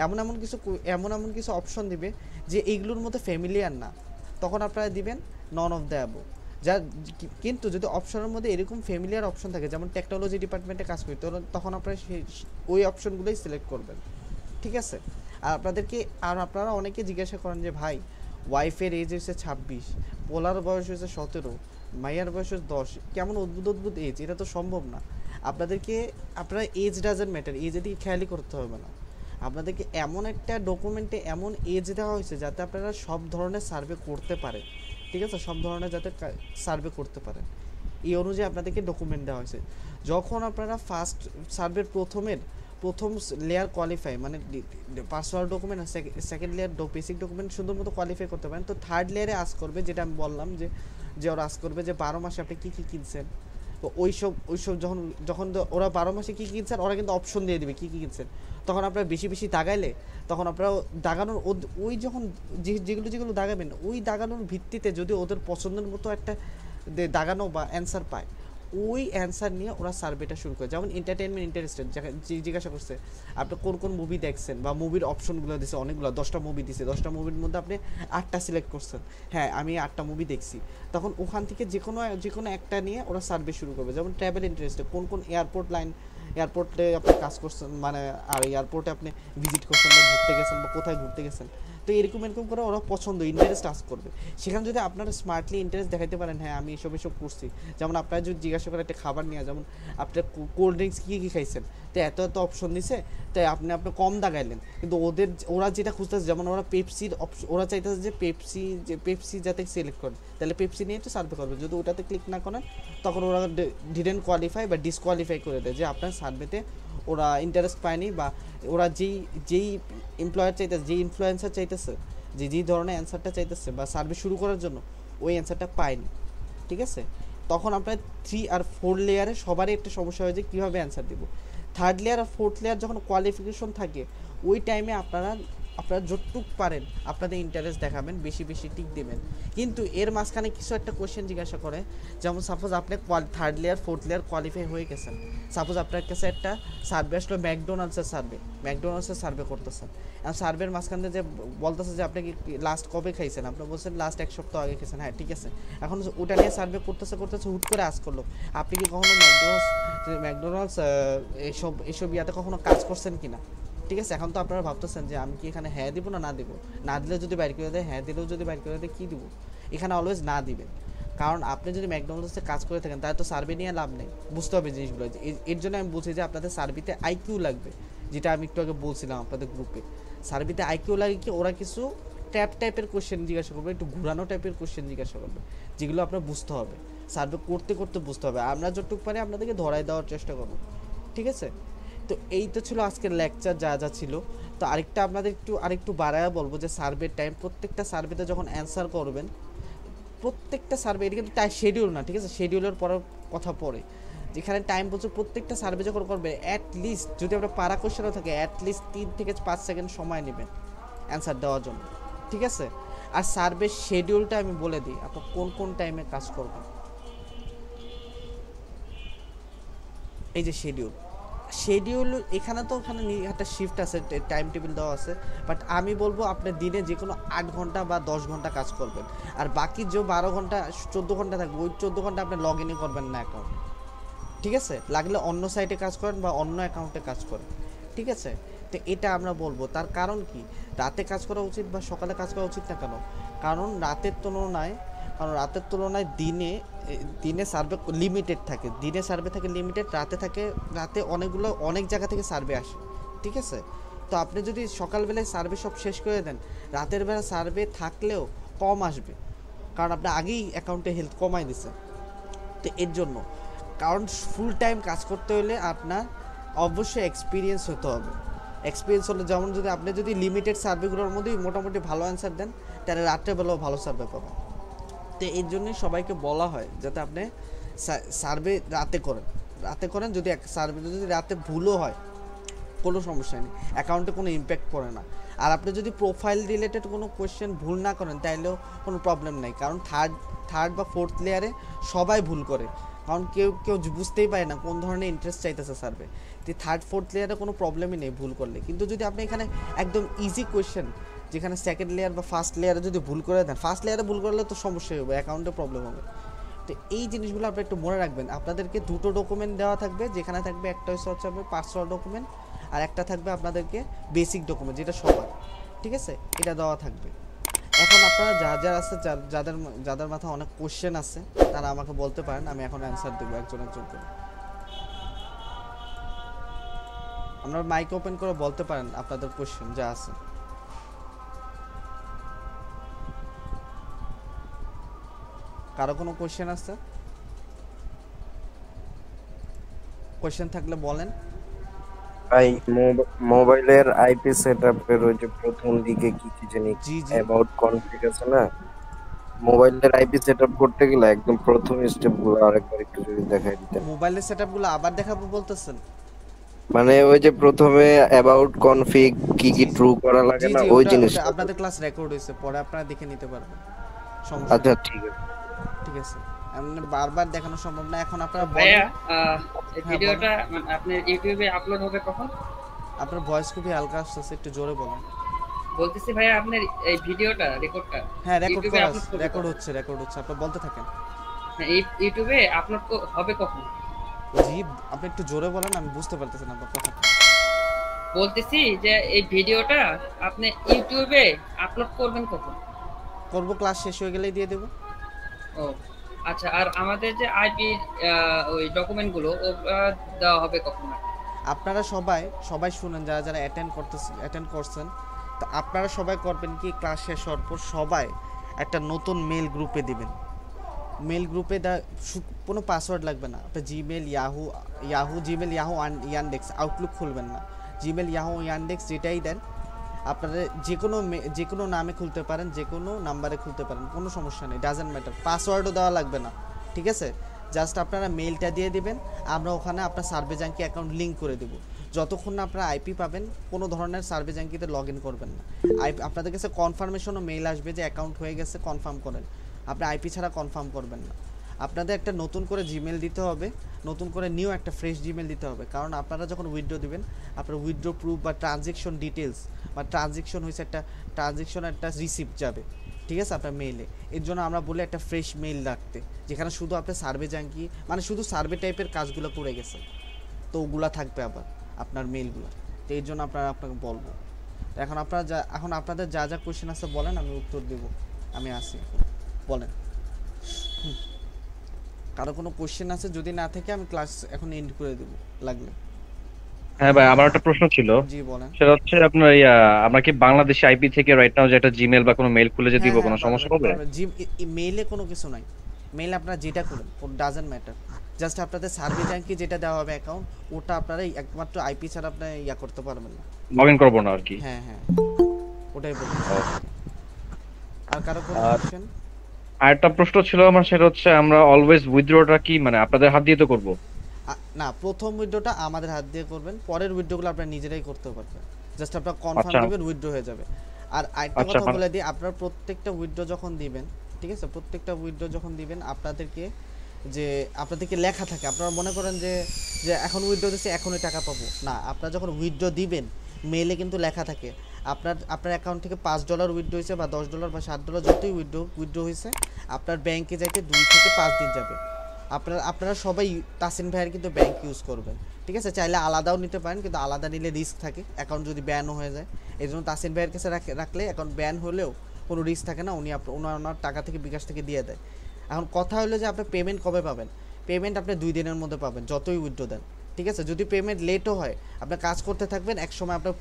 এমন কিছু অপশন দিবে যে এইগুলোর মধ্যে ফ্যামিলিয়ার না, তখন আপনারা দিবেন নন অফ দ্য অ্যাবভ। কিন্তু যদি অপশনের মধ্যে এরকম ফ্যামিলিয়ার অপশন থাকে, যেমন টেকনোলজি ডিপার্টমেন্টে কাজ করি, তখন আপনারা ওই অপশনগুলোই সিলেক্ট করবেন, ঠিক আছে। আর আপনারা অনেকে জিজ্ঞাসা করেন যে ভাই ওয়াইফের এজ হচ্ছে 26, পোলার বয়স হচ্ছে 17, মাইয়ার বয়স হচ্ছে 10, কেমন অদ্ভুত এজ, এটা তো সম্ভব না। আপনারা এজ ডাজেন্ট ম্যাটার, এজ এদিকে খেয়ালই করতে হবে না। আপনাদেরকে এমন একটা ডকুমেন্টে এমন এজ দেওয়া হয়েছে যাতে আপনারা সব ধরনের সার্ভে করতে পারেন, ঠিক আছে, সব ধরনের যাতে সার্ভে করতে পারেন, এই অনুযায়ী আপনাদেরকে ডকুমেন্ট দেওয়া হয়েছে। যখন আপনারা ফার্স্ট সার্ভের প্রথম লেয়ার কোয়ালিফাই, মানে পাসওয়ার্ড ডকুমেন্ট আর সেকেন্ড লেয়ার বেসিক ডকুমেন্ট সুন্দর মতো কোয়ালিফাই করতে পারেন, তো থার্ড লেয়ারে আস করবে, যেটা আমি বললাম যে ওরা আস করবে যে 12 মাসে আপনি কী কিনছেন। তো ওইসব যখন ওরা 12 মাসে কী কিনছেন ওরা কিন্তু অপশন দিয়ে দেবে কী কিনছেন, তখন আপনারা বেশি দাগাইলে তখন আপনারা দাগানোর ওই যখন যেগুলো দাগাবেন ওই দাগানোর ভিত্তিতে যদি ওদের পছন্দের মতো একটা দাগানো বা অ্যান্সার পায়, ওই অ্যান্সার নিয়ে ওরা সার্ভেটা শুরু করে। যেমন এন্টারটেনমেন্ট ইন্টারেস্টেড জিজ্ঞাসা করছে আপনি কোন মুভি দেখছেন, বা মুভির অপশনগুলো দিছে অনেকগুলো, 10টা মুভি দিছে, 10টা মুভির মধ্যে আপনি 8টা সিলেক্ট করছেন, হ্যাঁ আমি 8টা মুভি দেখছি, তখন ওখান থেকে যে কোনো একটা নিয়ে ওরা সার্ভে শুরু করবে। যেমন ট্রাভেল ইন্টারেস্টেড, কোন এয়ারপোর্টে আপনি কাজ করছেন, মানে আর এয়ারপোর্টে আপনি ভিজিট করছেন বা ঘুরতে গেছেন বা কোথায় ঘুরতে গেছেন, তো এরকম করে ওরা পছন্দ ইন্টারেস্ট আস করবে। সেখানে যদি আপনারা স্মার্টলি ইন্টারেস্ট দেখাতে পারেন, হ্যাঁ আমি এসব করছি, যেমন আপনারা যদি জিজ্ঞাসা করেন একটা খাবার নিয়ে, যেমন আপনার কোল্ড ড্রিঙ্কস কী খাইছেন, তো এত অপশন দিছে, তাই আপনি কম দাগাইলেন, কিন্তু ওরা যেটা খুঁজতেছে, যেমন ওরা ওরা চাইতেছে যে পেপসি যাতে সিলেক্ট করেন, তাহলে পেপসি নিয়ে তো সার্ভে করবে। যদি ওটাতে ক্লিক না করেন তখন ওরা ডিডেন্ট কোয়ালিফাই বা ডিসকোয়ালিফাই করে দেয়, যে আপনার সার্ভেতে ওরা ইন্টারেস্ট পায়নি, বা ওরা যেই এমপ্লয়ার চাইতেছে, যেই ইনফ্লুয়েন্সার চাইতেছে, যেই ধরনের অ্যান্সারটা চাইতেছে বা সার্ভে শুরু করার জন্য ওই অ্যান্সারটা পায়নি, ঠিক আছে। তখন আপনার 3 আর 4 লেয়ারে সবারই একটা সমস্যা হয় যে কীভাবে অ্যান্সার দেবো। থার্ড লেয়ার আর ফোর্থ লেয়ার যখন কোয়ালিফিকেশন থাকে ওই টাইমে আপনারা যতটুক পারেন আপনাদের ইন্টারেস্ট দেখাবেন, বেশি টিক দেবেন। কিন্তু এর মাঝখানে কিছু একটা কোয়েশ্চেন জিজ্ঞাসা করে, যেমন সাপোজ আপনি third layer fourth layer qualify হয়ে গেছেন, সাপোজ আপনার কাছে একটা সার্ভে আসলো ম্যাকডোনাল্ডসের সার্ভে করতেছেন, এবং সার্ভের মাঝখানে যে বলতেছে যে আপনি কি লাস্ট কবে খাইছেন, আপনি বলছেন লাস্ট 1 সপ্তাহ আগে খাইছেন, হ্যাঁ ঠিক আছে, এখন ওটা নিয়ে সার্ভে করতেছে হুট করে আস করলো আপনি কি কখনো ম্যাকডোনাল্ডস এসব ইয়াতে কখনো কাজ করছেন কিনা, ঠিক আছে। এখন তো আপনারা ভাবতেছেন যে আমি কি এখানে হ্যাঁ দিব না দিব, না দিলে যদি বাইর করে দেয়, হ্যাঁ দিলেও যদি বাইর করে দেয় কী দিব, এখানে অলওয়েজ না দিবেন। কারণ আপনি যদি ম্যাকডোনাল্ডসে কাজ করে থাকেন তাহলে তো সার্ভে নিয়ে লাভ নেই, বুঝতে হবে জিনিসগুলো। এর জন্য আমি বলছি যে আপনাদের সার্ভিতে আইকিউ লাগবে, যেটা আমি একটু আগে বলছিলাম আপনাদের গ্রুপে। সার্ভিতে আইকিউ লাগে কি, ওরা কিছু টাইপের কোশ্চেন জিজ্ঞাসা করবে, একটু ঘুরানো টাইপের কোশ্চেন জিজ্ঞাসা করবে, যেগুলো আপনার বুঝতে হবে, সার্ভে করতে বুঝতে হবে। আমরা যতটুকু পারি আপনাদেরকে ধরাই দেওয়ার চেষ্টা করবো, ঠিক আছে। তো এই তো ছিল আজকের লেকচার যা ছিল। তো আরেকটু বাড়ায় বলবো যে সার্ভের টাইম, প্রত্যেকটা সার্ভেতে যখন অ্যান্সার করবেন, প্রত্যেকটা সার্ভে, এটা কিন্তু তাই শিডিউল না, ঠিক আছে, শিডিউলের পরের কথা পরে, যেখানে টাইম বলছে প্রত্যেকটা সার্ভে যখন করবে অ্যাট লিস্ট যদি আপনার পারা কোশ্চেনও থাকে অ্যাট লিস্ট 3 থেকে 5 সেকেন্ড সময় নেবেন অ্যান্সার দেওয়ার জন্য, ঠিক আছে? আর সার্ভের শিডিউলটা আমি বলে দিই আপনি কোন কোন টাইমে কাজ করবেন। এই যে শিডিউল এখানে তো ওখানে একটা শিফট আছে, টাইম টেবিল দেওয়া আছে, বাট আমি বলবো আপনি দিনে যে কোনো 8 ঘন্টা বা 10 ঘন্টা কাজ করবেন, আর বাকি যে 12 ঘন্টা 14 ঘন্টা থাকবে ওই 14 ঘন্টা আপনি লগ ইনই করবেন না অ্যাকাউন্ট, ঠিক আছে? লাগলে অন্য সাইটে কাজ করেন বা অন্য অ্যাকাউন্টে কাজ করেন, ঠিক আছে? তো এটা আমরা বলবো। তার কারণ কি, রাতে কাজ করা উচিত বা সকালে কাজ করা উচিত না কেন? রাতের তুলনায় দিনে সার্ভে লিমিটেড থাকে, দিনে সার্ভে থাকে লিমিটেড, রাতে অনেক জায়গা থেকে সার্ভে আসে, ঠিক আছে? তো আপনি যদি সকালবেলায় সার্ভে সব শেষ করে দেন, রাতের বেলা সার্ভে থাকলেও কম আসবে, কারণ আপনি আগেই অ্যাকাউন্টে হেলথ কমাই দিচ্ছেন। তো এর জন্য, কারণ ফুল টাইম কাজ করতে হলে আপনার অবশ্যই এক্সপিরিয়েন্স হতে হবে। এক্সপিরিয়েন্স হলে যেমন আপনি যদি লিমিটেড সার্ভেগুলোর মধ্যেই মোটামুটি ভালো অ্যান্সার দেন, তাহলে রাত্রেবেলাও ভালো সার্ভে পাবেন। তো এর জন্যই সবাইকে বলা হয় যাতে আপনি সার্ভে রাতে করেন। যদি সার্ভে যদি রাতে ভুলও হয় কোনো সমস্যা নেই, অ্যাকাউন্টে কোনো ইম্প্যাক্ট পড়ে না। আর আপনি যদি প্রোফাইল রিলেটেড কোনো কোয়েশ্চেন ভুল না করেন তাইলেও কোনো প্রবলেম নেই, কারণ থার্ড বা ফোর্থ লেয়ারে সবাই ভুল করে, কারণ কেউ বুঝতেই পারে না কোন ধরনের ইন্টারেস্ট চাইতেছে সার্ভে। তো থার্ড ফোর্থ লেয়ারে কোনো প্রবলেমই নেই ভুল করলে। কিন্তু যদি আপনি এখানে একদম ইজি কোয়েশ্চেন, যেখানে সেকেন্ড লেয়ার বা ফার্স্ট লেয়ারে যদি ভুল করে দেন, ফার্স্ট লেয়ারে ভুল করলে তো সমস্যাই হবে, অ্যাকাউন্টে প্রবলেম হবে। তো এই জিনিসগুলো আপনি একটু মনে রাখবেন। আপনাদেরকে দুটো ডকুমেন্ট দেওয়া থাকবে, যেখানে থাকবে একটা হচ্ছে আপনার পার্সোনাল ডকুমেন্ট, আর একটা থাকবে আপনাদেরকে বেসিক ডকুমেন্ট, যেটা সবার, ঠিক আছে? এটা দেওয়া থাকবে। এখন আপনারা আছে যাদের মাথায় অনেক কোশ্চেন আছে তারা আমাকে বলতে পারেন, আমি এখন অ্যান্সার দেবো একজন করে। আপনারা মাইক ওপেন করে বলতে পারেন আপনাদের কোশ্চেন যা আছে। কারো কোনো কোশ্চেন আছে? কোশ্চেন থাকলে বলেন। ভাই, মোবাইলের আইপি সেটআপের ওই যে প্রথম দিকে কি কি জানি অ্যাবাউট কনফিগ আছে না, মোবাইলের আইপি সেটআপ করতে গেলে একদম প্রথম স্টেপগুলো আরেকবার একটু যদি দেখাই দিতেন। মোবাইলের সেটআপগুলো আবার দেখাবো বলতেছেন? মানে ওই যে প্রথমে অ্যাবাউট কনফিগ কি কি ট্রু করা লাগে না, ওই জিনিসটা আপনাদের ক্লাস রেকর্ড হয়েছে, পরে আপনারা দেখে নিতে পারবেন। আচ্ছা ঠিক আছে, ঠিক আছে, এমনি বারবার দেখানো সম্ভব না। এখন আপনারা ভাইয়া এই ভিডিওটা আপনার ইউটিউবে আপলোড হবে কখন? আপনার ভয়েস খুবই হালকা আসছে, একটু জোরে বলুন। বলতেছি ভাইয়া আপনার এই ভিডিওটা রেকর্ডটা, হ্যাঁ রেকর্ড হচ্ছে, আপনি বলতে থাকেন। হ্যাঁ, এই ইউটিউবে আপলোড হবে কখন? জি, আপনি একটু জোরে বলেন, আমি বুঝতে পারতেছি না আপনার কথা। বলতেছি যে এই ভিডিওটা আপনি ইউটিউবে আপলোড করবেন কখন? করব, ক্লাস শেষ হয়ে গেলেই দিয়ে দেব। ও আচ্ছা, আর আমাদের যে আইপি ওই ডকুমেন্টগুলো দেওয়া হবে কখন? আপনারা সবাই শুনেন, যারা অ্যাটেন্ড করছেন, তো আপনারা সবাই করবেন কি, ক্লাস শেষ হওয়ার পর সবাই একটা নতুন মেল গ্রুপে দিবেন। মেল গ্রুপে কোনো পাসওয়ার্ড লাগবে না। আপনি জিমেল, ইয়াহু ইয়ানডেক্স, আউটলুক খুলবেন না। জিমেল, ইয়াহু, ইয়ানডেক্স যেটাই দেন আপনারা যে কোনো নামে খুলতে পারেন, যে কোনো নাম্বারে খুলতে পারেন, কোনো সমস্যা নেই, ডাজেন্ট ম্যাটার। পাসওয়ার্ডও দেওয়া লাগবে না, ঠিক আছে? জাস্ট আপনারা মেলটা দিয়ে দিবেন, আমরা ওখানে আপনার সার্ভে জাঙ্কি অ্যাকাউন্ট লিঙ্ক করে দেবো। যতক্ষণ না আপনারা আইপি পাবেন, কোনো ধরনের সার্ভে জাঙ্কিতে লগ ইন করবেন না। আপনাদের কাছে কনফার্মেশনও মেল আসবে যে অ্যাকাউন্ট হয়ে গেছে, কনফার্ম করেন। আপনি আইপি ছাড়া কনফার্ম করবেন না। আপনাদের একটা নতুন করে জিমেল দিতে হবে, নতুন করে নিউ একটা ফ্রেশ জিমেল দিতে হবে, কারণ আপনারা যখন উইথড্র দিবেন, আপনার উইথড্র প্রুফ বা ট্রানজেকশন ডিটেলস বা ট্রানজেকশন হয়েছে একটা রিসিপ্ট যাবে, ঠিক আছে, আপনার মেইলে। এর জন্য আমরা বলি একটা ফ্রেশ মেইল রাখতে, যেখানে শুধু আপনার সার্ভে জাঙ্কি, মানে শুধু সার্ভে টাইপের কাজগুলো করে গেছে, তো ওগুলা থাকবে আবার আপনার মেইলগুলো। তো এর জন্য আপনাকে বলবো। এখন আপনাদের যা যা কোয়েশ্চেন আছে বলেন, আমি উত্তর দেব। আমি আসি, বলেন। কারো কোনো কোশ্চেন আছে? যদি না থাকে আমি ক্লাস এখন এন্ড করে দেব লাগলে। হ্যাঁ ভাই, আমার একটা প্রশ্ন ছিল। জি বলেন। সেটা হচ্ছে আপনার আমরা কি বাংলাদেশি আইপি থেকে রাইট নাও যে একটা জিমেল বা কোনো মেল খুলে যে দিব, কোনো সমস্যা হবে? মেইলে কোনো কিছু নাই, মেইল আপনারা যেটা করেন ডাজন্ট ম্যাটার। জাস্ট আপনাদের সার্ভে জাঙ্কি যেটা দেওয়া হবে অ্যাকাউন্ট, ওটা আপনারা একমাত্র আইপি ছাড়া আপনি করতে পারবেন না, লগইন করব না আর কি। হ্যাঁ ওটাই বলুন। আর কারো কোনো কোশ্চেন? আর একটা প্রশ্ন ছিল আমার, সেটা হচ্ছে আমরা অলওয়েজ উইথড্রটা কি মানে আপনাদের হাত দিয়ে তো করব? না, প্রথম উইথড্রটা আমাদের হাত দিয়ে করবেন, পরের উইথড্রগুলো আপনারা নিজেরাই করতে পারবেন। জাস্ট আপনারা কনফার্ম আচ্ছা দিবেন, উইথড্র হয়ে যাবে। আর আরেকটা আচ্ছা কথা মানে বলে দিই, আপনারা প্রত্যেকটা উইথড্র যখন দিবেন, ঠিক আছে, প্রত্যেকটা উইথড্র যখন দিবেন আপনাদেরকে লেখা থাকে। আপনারা মনে করেন যে যে এখন উইথড্র দিচ্ছি এখনই টাকা পাবো না, আপনারা যখন উইথড্র দিবেন মেইলে কিন্তু লেখা থাকে আপনার অ্যাকাউন্ট থেকে $5 উইথড্র হয়েছে বা $10 বা $7 যতই উইথড্র হয়েছে আপনার ব্যাংকে যাইতে 2 থেকে 5 দিন যাবে। আপনারা সবাই তাসিন ভাইয়ের কিন্তু ব্যাংক ইউজ করবেন, ঠিক আছে। চাইলে আলাদাও নিতে পারেন, কিন্তু আলাদা নিলে রিস্ক থাকে, অ্যাকাউন্ট যদি ব্যানও হয়ে যায়। এই জন্য তাসিন ভাইয়ের কাছে রাখলে অ্যাকাউন্ট ব্যান হলেও কোনো রিস্ক থাকে না, উনি ওনার টাকা থেকে বিকাশ থেকে দিয়ে দেয়। এখন কথা হলো যে আপনি পেমেন্ট কবে পাবেন? পেমেন্ট আপনি 2 দিনের মধ্যে পাবেন যতই উইথড্র দেন, ঠিক আছে। যদি পেমেন্ট লেটও হয়, আপনি কাজ করতে থাকবেন, এক সময় আপনার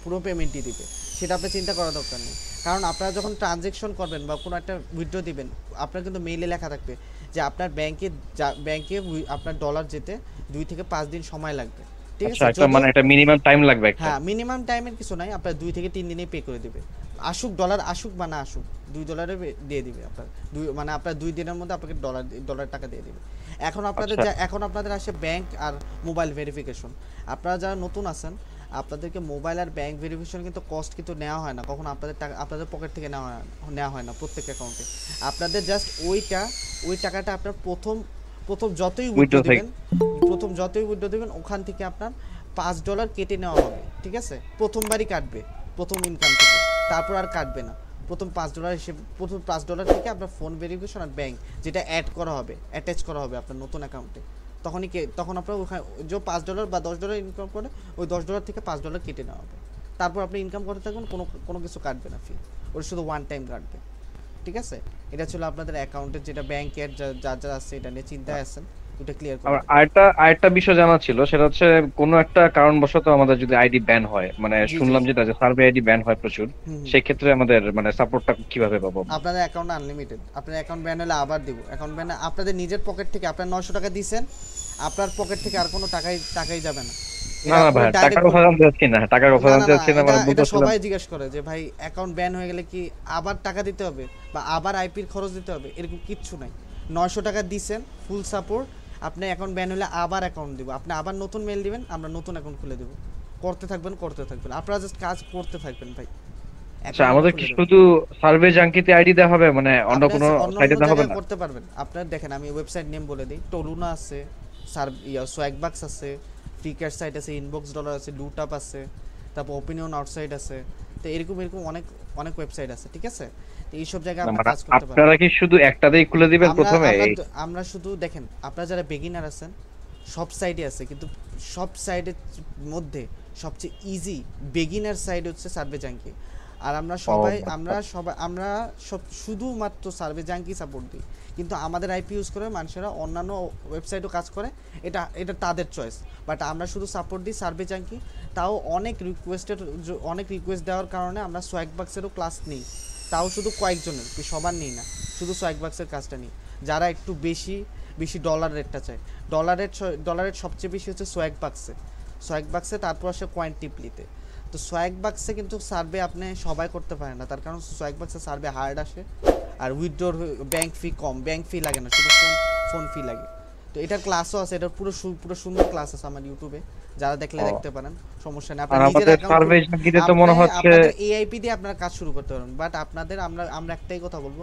পুরো পেমেন্টই দিবে, সেটা আপনি চিন্তা করার দরকার নেই। কারণ আপনারা যখন ট্রানজ্যাকশন করবেন বা কোনো একটা উইথড্র দিবেন, আপনার কিন্তু মেইলে লেখা থাকবে যে আপনার ব্যাংকে আপনার ডলার যেতে 2 থেকে 5 দিন সময় লাগবে, ঠিক আচ্ছা আছে। একটা মানে একটা মিনিমাম টাইম লাগবে একটা। হ্যাঁ, মিনিমাম টাইমের কিছু নাই, আপনার 2 থেকে 3 দিনেই পে করে দিবে। ডলার আসুক বা না আসুক, $2 দিয়ে দিবে আপনার। মানে আপনার 2 দিনের মধ্যে আপনাকে ডলার টাকা দিয়ে দিবে। এখন আপনাদের আসে ব্যাংক আর মোবাইল ভেরিফিকেশন। আপনারা যারা নতুন আছেন, আপনাদেরকে মোবাইল আর ব্যাংক ভেরিফিকেশন কিন্তু কস্ট কিন্তু নেওয়া হয় না, কখনো আপনাদের পকেট থেকে নেওয়া হয় না প্রত্যেক অ্যাকাউন্টে। আপনাদের জাস্ট ওই টাকাটা আপনার প্রথম যতই উইথড্র দেবেন ওখান থেকে আপনার $5 কেটে নেওয়া হবে, ঠিক আছে। প্রথমবারই কাটবে, প্রথম ইনকাম থেকে, তারপর আর কাটবে না। প্রথম $5 থেকে আপনার ফোন ভেরিফিকেশন আর ব্যাংক যেটা অ্যাটাচ করা হবে আপনার নতুন অ্যাকাউন্টে, তখন আপনার ওখানে যে $5 বা $10 ইনকাম করে ওই $10 থেকে $5 কেটে নেওয়া হবে। তারপর আপনি ইনকাম করতে থাকবেন, কোনো কিছু কাটবে না ফি, ওটা শুধু ওয়ান টাইম কাটবে, ঠিক আছে। এটা ছিল আপনাদের অ্যাকাউন্টের যেটা ব্যাংকের যা আছে, এটা নিয়ে চিন্তায় আছেন, এটা ক্লিয়ার আর করবেন। আরেকটা বিষয় জানা ছিল, সেটা হচ্ছে কোনো একটা কারণবশত আমাদের যদি আইডি ব্যান হয়, মানে শুনলাম যেটা যে সার্ভে আইডি ব্যান হয় প্রচুর, সেই ক্ষেত্রে আমাদের মানে সাপোর্টটা কিভাবে পাবো? আপনাদের অ্যাকাউন্ট আনলিমিটেড, আপনার অ্যাকাউন্ট ব্যান হলে আবার দিব। অ্যাকাউন্ট ব্যান আপনাদের নিজের পকেট থেকে, আপনার 900 টাকা দিয়েছেন, আপনার পকেট থেকে আর কোনো টাকাই যাবে না। না ভাই, টাকার কথা জানতে চাচ্ছি না, টাকার কথা জানতে চাচ্ছি না, মানে এটা সবাই জিজ্ঞেস করে যে ভাই অ্যাকাউন্ট ব্যান হয়ে গেলে কি আবার টাকা দিতে হবে বা আবার আইপির খরচ দিতে হবে? এরকম কিচ্ছু নাই। 900 টাকা দিয়েছেন, ফুল সাপোর্ট। আপনি অ্যাকাউন্ট ব্যান হলে আবার অ্যাকাউন্ট দিব, আপনি আবার নতুন মেল দিবেন, আমরা নতুন অ্যাকাউন্ট খুলে দেবো। করতে থাকবেন, আপনারা জাস্ট কাজ করতে থাকবেন ভাই। আচ্ছা, আমাদের কি শুধু সার্ভে জাঙ্কিতে আইডি দেওয়া হবে, মানে অন্য কোনো সাইটে দেওয়া হবে না? করতে পারবেন। আপনারা দেখেন, আমি ওয়েবসাইট নেম বলে দিই, টলুনা আছে, সোয়াগবাক্স আছে, ফ্রিকার সাইট আছে, ইনবক্স ডলার আছে, লুটআপ আছে, তারপর ওপিনিয়ন আউটসাইড আছে। তো এরকম অনেক ওয়েবসাইট আছে, ঠিক আছে। তো এইসব জায়গায় আপনারা কাজ করতে পারবেন। আপনারা কি শুধু একটাতেই খুলে দিবেন প্রথমে? আমরা শুধু দেখেন, আপনারা যারা বিগিনার আছেন সব সাইডে আছে, কিন্তু সব সাইডের মধ্যে সবচেয়ে ইজি বিগিনার সাইড হচ্ছে সার্ভে জাঙ্কি। আর আমরা সব শুধুমাত্র সার্ভে জাঙ্কি সাপোর্ট দিই, কিন্তু আমাদের আইপি ইউজ করে মানুষেরা অন্যান্য ওয়েবসাইটও কাজ করে, এটা তাদের চয়েস। বাট আমরা শুধু সাপোর্ট দিই সার্ভে জাঙ্কি। তাও অনেক রিকোয়েস্ট দেওয়ার কারণে আমরা সোয়াগবাক্সেরও ক্লাস নিই, তাও শুধু কয়েকজনের, সবার নিই না, শুধু সোয়াগবাক্সের কাজটা নিই। যারা একটু বেশি ডলার রেটটা চায়, ডলার রেট সবচেয়ে বেশি হচ্ছে সোয়াগবাক্সে, তারপর আসে কোয়ান্টিপ্লিতে। তো সোয়াগবাক্সে কিন্তু সার্ভে আপনি সবাই করতে পারেন না, তার কারণ সোয়াগবাক্সে সার্ভে হার্ড আসে, আর উইথড্রর ব্যাংক ফি কম, ব্যাংক ফি লাগে না, শুধু ফোন ফি লাগে। তো এটার ক্লাসও আছে, এটার পুরো সুন্দর ক্লাস আছে আমার ইউটিউবে, যারা দেখতে পারেন, সমস্যা নেই। আপনারা নিজের আপনাদের এআইপি দিয়ে আপনারা কাজ শুরু করতে পারবেন। বাট আমরা একটাই কথা বলবো,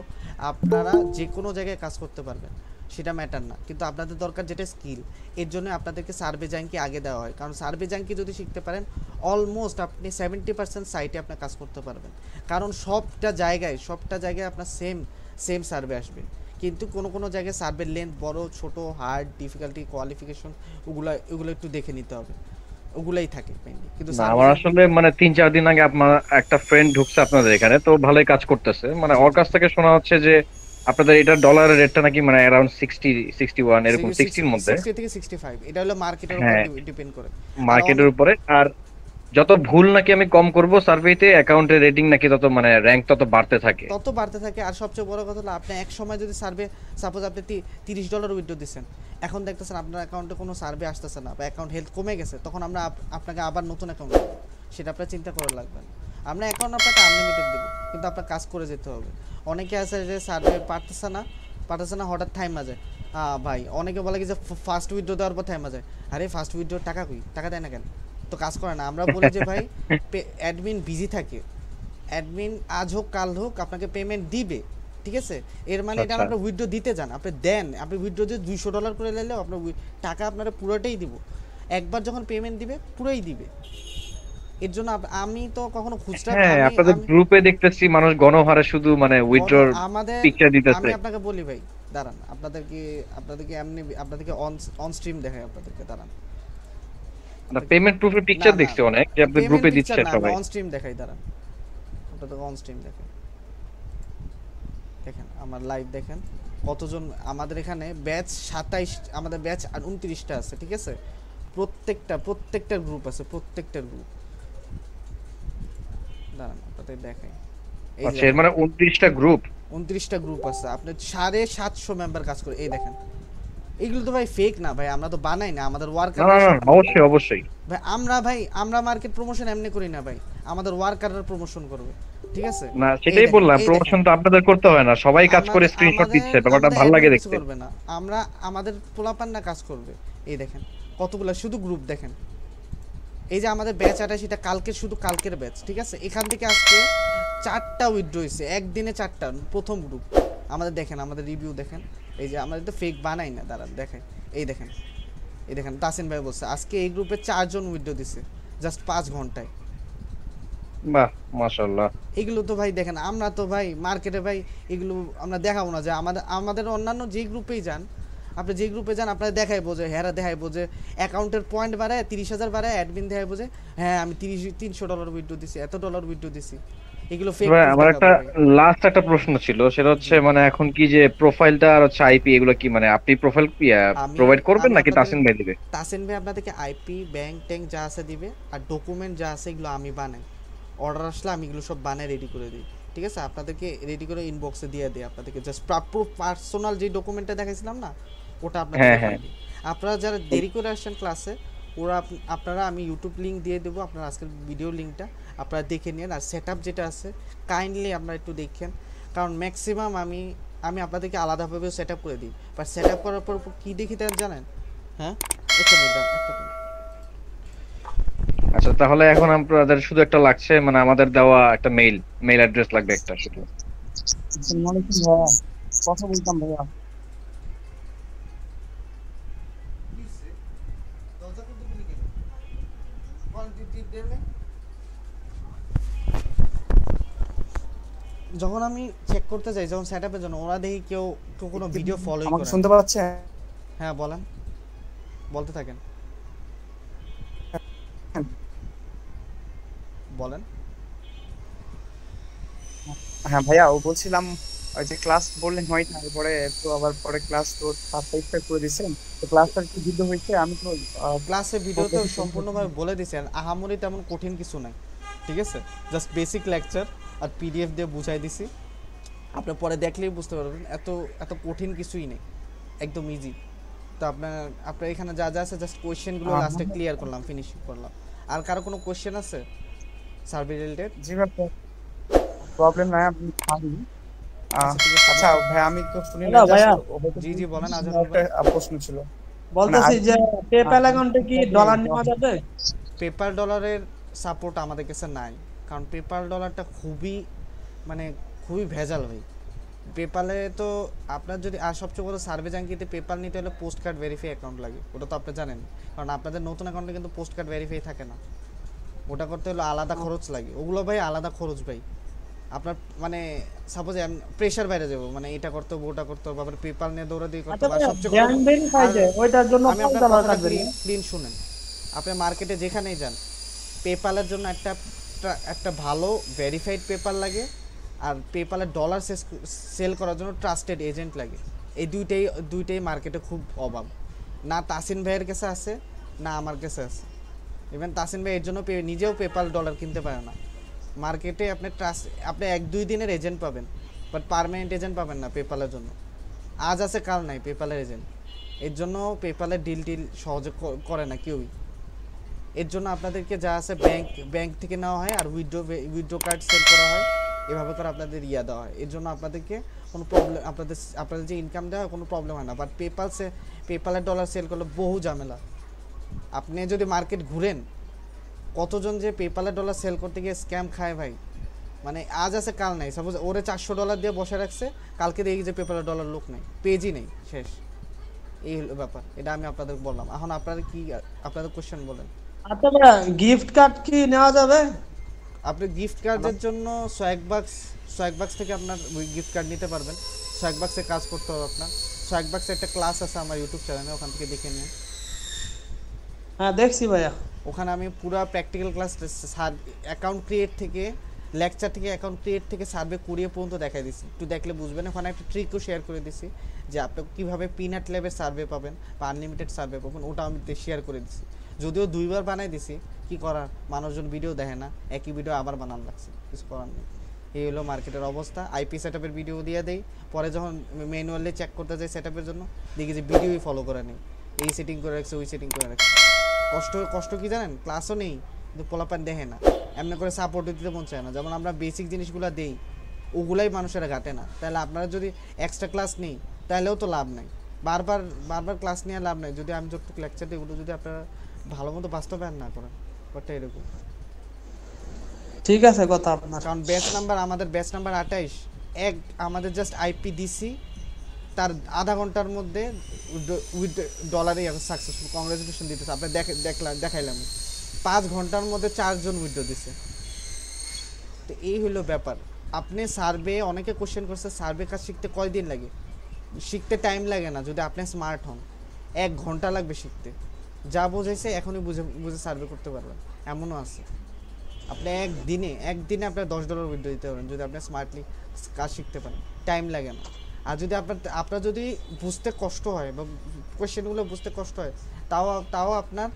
আপনারা যে কোনো জায়গায় কাজ করতে পারবেন, সেটা ম্যাটার না, কিন্তু আপনাদের দরকার যেটা স্কিল, এর জন্য আপনাদেরকে সার্ভে জাঙ্কি আগে দেওয়া হয়। কারণ সার্ভে জাঙ্কি যদি শিখতে পারেন, অলমোস্ট আপনি 70% সাইটে আপনার কাজ করতে পারবেন। কারণ সবটা জায়গায় আপনার সেম সার্ভে আসবে, কিন্তু কোনো জায়গায় সার্ভের লেন্থ বড় ছোট, হার্ড, ডিফিকাল্টি, কোয়ালিফিকেশন, ওগুলো একটু দেখে নিতে হবে, ওগুলাই থাকে মেইনলি। কিন্তু আমার আসলে মানে 3-4 দিন আগে আপনার একটা ফ্রেন্ড ঢুকছে আপনাদের এখানে, তো ভালোই কাজ করতেছে। মানে ওর কাছ থেকে শোনা হচ্ছে যে আপনাদের এটা ডলারের রেটটা নাকি মানে अराउंड 60-61 এরকম, 60 এর মধ্যে, 60 থেকে 65, এটা হলো মার্কেটের উপর ডিপেন্ড করে, মার্কেটের উপরে। আর যত ভুল নাকি আমি কম করব সার্ভেতে, অ্যাকাউন্টের রেটিং নাকি তত মানে র‍্যাঙ্ক তত বাড়তে থাকে। আর সবচেয়ে বড় কথা হলো, আপনি এক সময় যদি সার্ভে, সাপোজ আপনি $30 উইথড্র দিবেন, এখন দেখতেছেন আপনার অ্যাকাউন্টে কোনো সার্ভে আসতেছে না বা অ্যাকাউন্ট হেলথ কমে গেছে, তখন আমরা আপনাকে আবার নতুন অ্যাকাউন্ট দেব, সেটা আপনার চিন্তা করা লাগবে না। আমরা অ্যাকাউন্ট আপনাকে আনলিমিটেড দেব, কিন্তু আপনার কাজ করে যেতে হবে। অনেকে আছে যে সার্ভে পারতেছে না, হঠাৎ থাইমা যায়, হ্যাঁ ভাই, অনেকে বলে কি যে ফার্স্ট উইথড্র দেওয়ার পর থেমে যায়। আরে ফার্স্ট উইথড্র টাকা কই, টাকা দেয় না কেন, তো কাজ করে না। আমরা বলি যে ভাই অ্যাডমিন বিজি থাকে, অ্যাডমিন আজ হোক কাল হোক আপনাকে পেমেন্ট দিবে, ঠিক আছে। এর মানে এটা আপনার উইথড্র দিতে যান, আপনি দেন, আপনি উইথড্র যে $200 করে নিলেও আপনার টাকা আপনারা পুরোটাই দিব। একবার যখন পেমেন্ট দিবে পুরোই দিবে। এর জন্য আমি তো কখনো খুচরা হ্যাঁ, আপনাদের গ্রুপে দেখতেছি মানুষ গণহারে শুধু মানে উইথড্রর আমাদের পিকচার দিতেছে। আমি আপনাকে বলি ভাই, দাঁড়ান, আপনাদেরকে এমনি আপনাদেরকে অন স্ট্রিম দেখাই আপনাদেরকে, দাঁড়ান। না, পেমেন্ট প্রুফের পিকচার দেখছি অনেক যে আপনি গ্রুপে দিচ্ছে সবাই। অন স্ট্রিম দেখাই, দাঁড়ান, আপনাদেরকে অন স্ট্রিম দেখাই। দেখেন আমার লাইভ দেখেন কতজন আমাদের এখানে ব্যাচ 27, আমাদের ব্যাচ আর 29টা আছে, ঠিক আছে। প্রত্যেকটা গ্রুপ আছে, প্রত্যেকটা গ্রুপ। দাঁড়ান আপনাদের দেখাই। আচ্ছা, এর মানে 29টা গ্রুপ, 29টা গ্রুপ আছে, আপনি 750 মেম্বার কাজ করে। এই দেখেন, এগুলো তো ভাই ফেক না ভাই, আমরা তো বানাই না, আমাদের ওয়ার্কার। না অবশ্যই অবশ্যই ভাই আমরা মার্কেট প্রমোশন এমনি করি না ভাই, আমাদের ওয়ার্কাররা প্রমোশন করবে, ঠিক আছে। না, সেটাই বললাম, প্রমোশন তো আপনাদের করতে হয় না, সবাই কাজ করে স্ক্রিনশট দিচ্ছে, ব্যাপারটা ভালো লাগে দেখতে। করবে না, আমাদের পোলাপান না কাজ করবে। এই দেখেন কতগুলো শুধু গ্রুপ দেখেন। এই যে আমাদের ব্যাচ 28, সেটা শুধু কালকের ব্যাচ, ঠিক আছে। এখান থেকে আজকে 4টা উইথড্র হয়েছে, একদিনে 4টা, প্রথম গ্রুপ আমাদের। দেখেন আমাদের রিভিউ দেখেন, এই যে আমাদের তো ফেক বানাই না, দাঁড়ান দেখেন। এই দেখেন তাসিন ভাই বলছে আজকে এই গ্রুপে 4 জন উইথড্র দিছে জাস্ট 5 ঘন্টায়। বাহ, মাশাআল্লাহ। এগুলো তো ভাই দেখেন, আমরা তো ভাই মার্কেটে ভাই এগুলো আমরা দেখাবো না যে আমাদের অন্যান্য যে গ্রুপেই যান, আপনি যে গ্রুপে যান আপনারা দেখাইবো যে হ্যাঁ দেখাইবো যে অ্যাকাউন্টের পয়েন্ট বাড়ায় 30,000 বাড়ায়, অ্যাডমিন দেখাইবো যে হ্যাঁ আমি $300 উইথড্র দিছি, এত ডলার উইথড্র দিছি। এগুলো ফেক। আমার একটা লাস্ট একটা প্রশ্ন ছিল, সেটা হচ্ছে মানে এখন কি যে প্রোফাইলটা আর হচ্ছে আইপি এগুলো কি মানে আপনি প্রোফাইল প্রোভাইড করবেন নাকি তাসিন ভাই দিবে? তাসিন ভাই আপনাদেরকে আইপি ব্যাংক ট্যাঙ্ক যা আছে দিবে, আর ডকুমেন্ট যা আছে এগুলো আমি বানাই। অর্ডার আসলে আমি এগুলো সব বানাই রেডি করে দিই, ঠিক আছে। আপনাদেরকে রেডি করে ইনবক্সে দিয়ে দিই, আপনাদেরকে জাস্ট পার্সোনাল যে ডকুমেন্টটা দেখাইছিলাম না ওটা আপনাদের। আপনারা যারা দেরি করে আসছেন ক্লাসে, আপনারা আমি ইউটিউব লিংক দিয়ে দেবো, আপনারা আজকের ভিডিও লিংকটা আপনারা দেখে নিন। আর সেটআপ যেটা আছে কাইন্ডলি আপনারা একটু দেখেন, কারণ ম্যাক্সিমাম আমি আপনাদেরকে আলাদাভাবে সেটআপ করে দিই, বাট সেটআপ করার পর কি দেখি তার জানেন? হ্যাঁ, একটা মিনিট। আচ্ছা, তাহলে এখন আপনাদের শুধু একটা লাগছে, মানে আমাদের দেওয়া একটা মেইল অ্যাড্রেস লাগবে একটা শুধু। আসসালামু আলাইকুম ভাইয়া, কথা বলতাম ভাইয়া। যখন আমি চেক করতে যাই, যখন সেটআপের জন্য, ওরা দেখি কেউ কোনো ভিডিও ফলোই করে। আমাকে শুনতে পাচ্ছেন? হ্যাঁ বলেন, বলতে থাকেন, বলেন। হ্যাঁ ভাইয়া, বলছিলাম ওই যে ক্লাস বললেন হয় না, এরপরে তো আবার পরে ক্লাস তো 27টা করে দিয়েছেন, তো ক্লাসটা কি ভিডিও হয়েছে? আমি তো ক্লাসে ভিডিও তো সম্পূর্ণভাবে বলে দিয়েছেন, আহামরি তেমন কঠিন কিছু নাই, ঠিক আছে। জাস্ট বেসিক লেকচার আর পিডিএফ দিয়ে বুঝাই দিছি, আপনি পরে দেখলেই বুঝতে পারবেন। এত কঠিন কিছুই নেই, একদম ইজি। তো আপনার এখানে যা যা আছে জাস্ট কোয়েশ্চেনগুলো লাস্টে ক্লিয়ার করলাম, ফিনিশিং করলাম। আর কারো কোনো কোয়েশ্চেন আছে সার্ভে রিলেটেড? জি ভাই, প্রবলেম নাই, আপনি খালি। আচ্ছা ভাই, আমি তো শুনি না ভাইয়া। জি বলেন। আজ একটা প্রশ্ন ছিল, বলতেছি যে পেপ্যাল অ্যাকাউন্টে কি ডলার নেওয়া যাবে? পেপার ডলারের সাপোর্ট আমাদের কাছে নাই, কারণ পেপার ডলারটা খুবই ভেজাল ভাই। পেপালে তো আপনার যদি আর সবচেয়ে বড় সার্ভে জাঙ্কিতে পেপাল নিতে হলে পোস্ট কার্ড ভেরিফাই অ্যাকাউন্ট লাগে, ওটা তো আপনি জানেন। কারণ আপনাদের নতুন অ্যাকাউন্টে কিন্তু পোস্ট কার্ড ভেরিফাই থাকে না, ওটা করতে হলে আলাদা খরচ লাগে। ওগুলো ভাই আলাদা খরচ ভাই। আপনার সাপোজ প্রেশার বাইরে যাবো, এটা করতে হবে ওটা করতে হবে, আবার পেপাল নিয়ে দৌড়াদৌড়ি করতে হবে। সবচেয়ে ওইটার জন্য আমি আপনার কথাটা ক্লিন শুনেন, আপনি মার্কেটে যেখানেই যান, পেপালের জন্য একটা ভালো ভেরিফাইড পেপার লাগে, আর পেপালের ডলার সেল করার জন্য ট্রাস্টেড এজেন্ট লাগে। এই দুইটাই মার্কেটে খুব অভাব। না তাসিন ভাইয়ের কাছে আছে, না আমার কাছে আছে। ইভেন তাসিন ভাই এর জন্য নিজেও পেপাল ডলার কিনতে পারে না। মার্কেটে আপনি 1-2 দিনের এজেন্ট পাবেন, বাট পার্মানেন্ট এজেন্ট পাবেন না পেপালের জন্য। আজ আছে কাল নাই পেপালের এজেন্ট। এর জন্য পেপালের ডিল সহজে করে না কেউই। এর জন্য আপনাদেরকে যা আছে ব্যাংক থেকে নেওয়া হয়, আর উইথড্র কার্ড সেল করা হয়, এভাবে করে আপনাদের দেওয়া হয়। এর জন্য আপনাদেরকে কোনো প্রবলেম, আপনাদের যে ইনকাম দেওয়া হয় কোনো প্রবলেম হয় না। বাট পেপালের ডলার সেল করলে বহু ঝামেলা। আপনি যদি মার্কেট ঘুরেন, কতজন যে পেপালের ডলার সেল করতে গিয়ে স্ক্যাম খায় ভাই, মানে আজ আছে কাল নাই। সাপোজ ওরে $400 দিয়ে বসে রাখছে, কালকে দেখি যে পেপালের ডলার লোক নেই, পেজই নেই, শেষ। এই হলো ব্যাপার, এটা আমি আপনাদের বললাম। এখন আপনারা কি আপনাদের কোশ্চেন বলেন। আচ্ছা ভাইয়া, গিফট কার্ড কি নেওয়া যাবে? আপনি গিফট কার্ডের জন্য সোয়াগবাক্স থেকে আপনার ওই গিফট কার্ড নিতে পারবেন। সোয়াগবাক্সে কাজ করতে হবে আপনার। সোয়াগবাক্সে একটা ক্লাস আছে আমার ইউটিউব চ্যানেলে, ওখান থেকে দেখে নিন। হ্যাঁ দেখছি ভাইয়া। ওখানে আমি পুরো প্র্যাকটিক্যাল ক্লাস অ্যাকাউন্ট ক্রিয়েট থেকে, লেকচার থেকে, অ্যাকাউন্ট ক্রিয়েট থেকে সার্ভে কুরিয়ে পর্যন্ত দেখাই দিছি। একটু দেখলে বুঝবেন। ওখানে একটা ট্রিকও শেয়ার করে দিছি যে আপনি কীভাবে পিনাট ল্যাবের সার্ভে পাবেন বা আনলিমিটেড সার্ভে পাবেন, ওটা আমি শেয়ার করে দিছি। যদিও 2বার বানাই দিছি, কি করার, মানুষজন ভিডিও দেখে না, একই ভিডিও আবার বানান লাগছে, কিছু করার নেই। এই হলো মার্কেটের অবস্থা। আইপি সেটআপের ভিডিও দিয়ে দেই, পরে যখন ম্যানুয়ালি চেক করতে যাই সেটআপের জন্য, দেখি যে ভিডিওই ফলো করা নেই, এই সেটিং করে রাখছে, ওই সেটিং করে রাখছে। কষ্ট কি জানেন, ক্লাসও নেই কিন্তু পোলাপান দেখে না, এমনি করে সাপোর্ট দিতে মন চায় না। যেমন আমরা বেসিক জিনিসগুলো দেই, ওগুলাই মানুষেরা ঘাটে না। তাহলে আপনারা যদি এক্সট্রা ক্লাস নেই, তাহলেও তো লাভ নাই। বারবার ক্লাস নিয়ে লাভ নাই যদি আমি যতটুকু লেকচার দিই, ওগুলো যদি আপনারা ভালো মতো বাস্তবায়ন না করেন। ব্যাপারটা এরকম। ঠিক আছে কথা আপনার। কারণ আমাদের ব্যাচ নাম্বার 28, আমাদের জাস্ট আইপি দিছি, তার আধা ঘন্টার মধ্যে উইথ ডলারে সাকসেসফুল, কংগ্রেচুলেশন দিতেছে। আপনি দেখাইলাম 5 ঘন্টার মধ্যে 4 জন উইথড্র দিছে। তো এই হলো ব্যাপার। আপনি সার্ভে, অনেকে কোশ্চেন করছে সার্ভে কাজ শিখতে কয়দিন লাগে। শিখতে টাইম লাগে না যদি আপনি স্মার্ট হন, 1 ঘন্টা লাগবে শিখতে। যা বোঝাইছে এখনই বুঝে সার্ভে করতে পারবেন, এমনও আছে। আপনি একদিনে আপনার $10 উইথড্র দিতে পারেন যদি আপনি স্মার্টলি কাজ শিখতে পারেন, টাইম লাগে না। আর যদি আপনার যদি বুঝতে কষ্ট হয় বা কোয়েশ্চেনগুলো বুঝতে কষ্ট হয়, তাও আপনার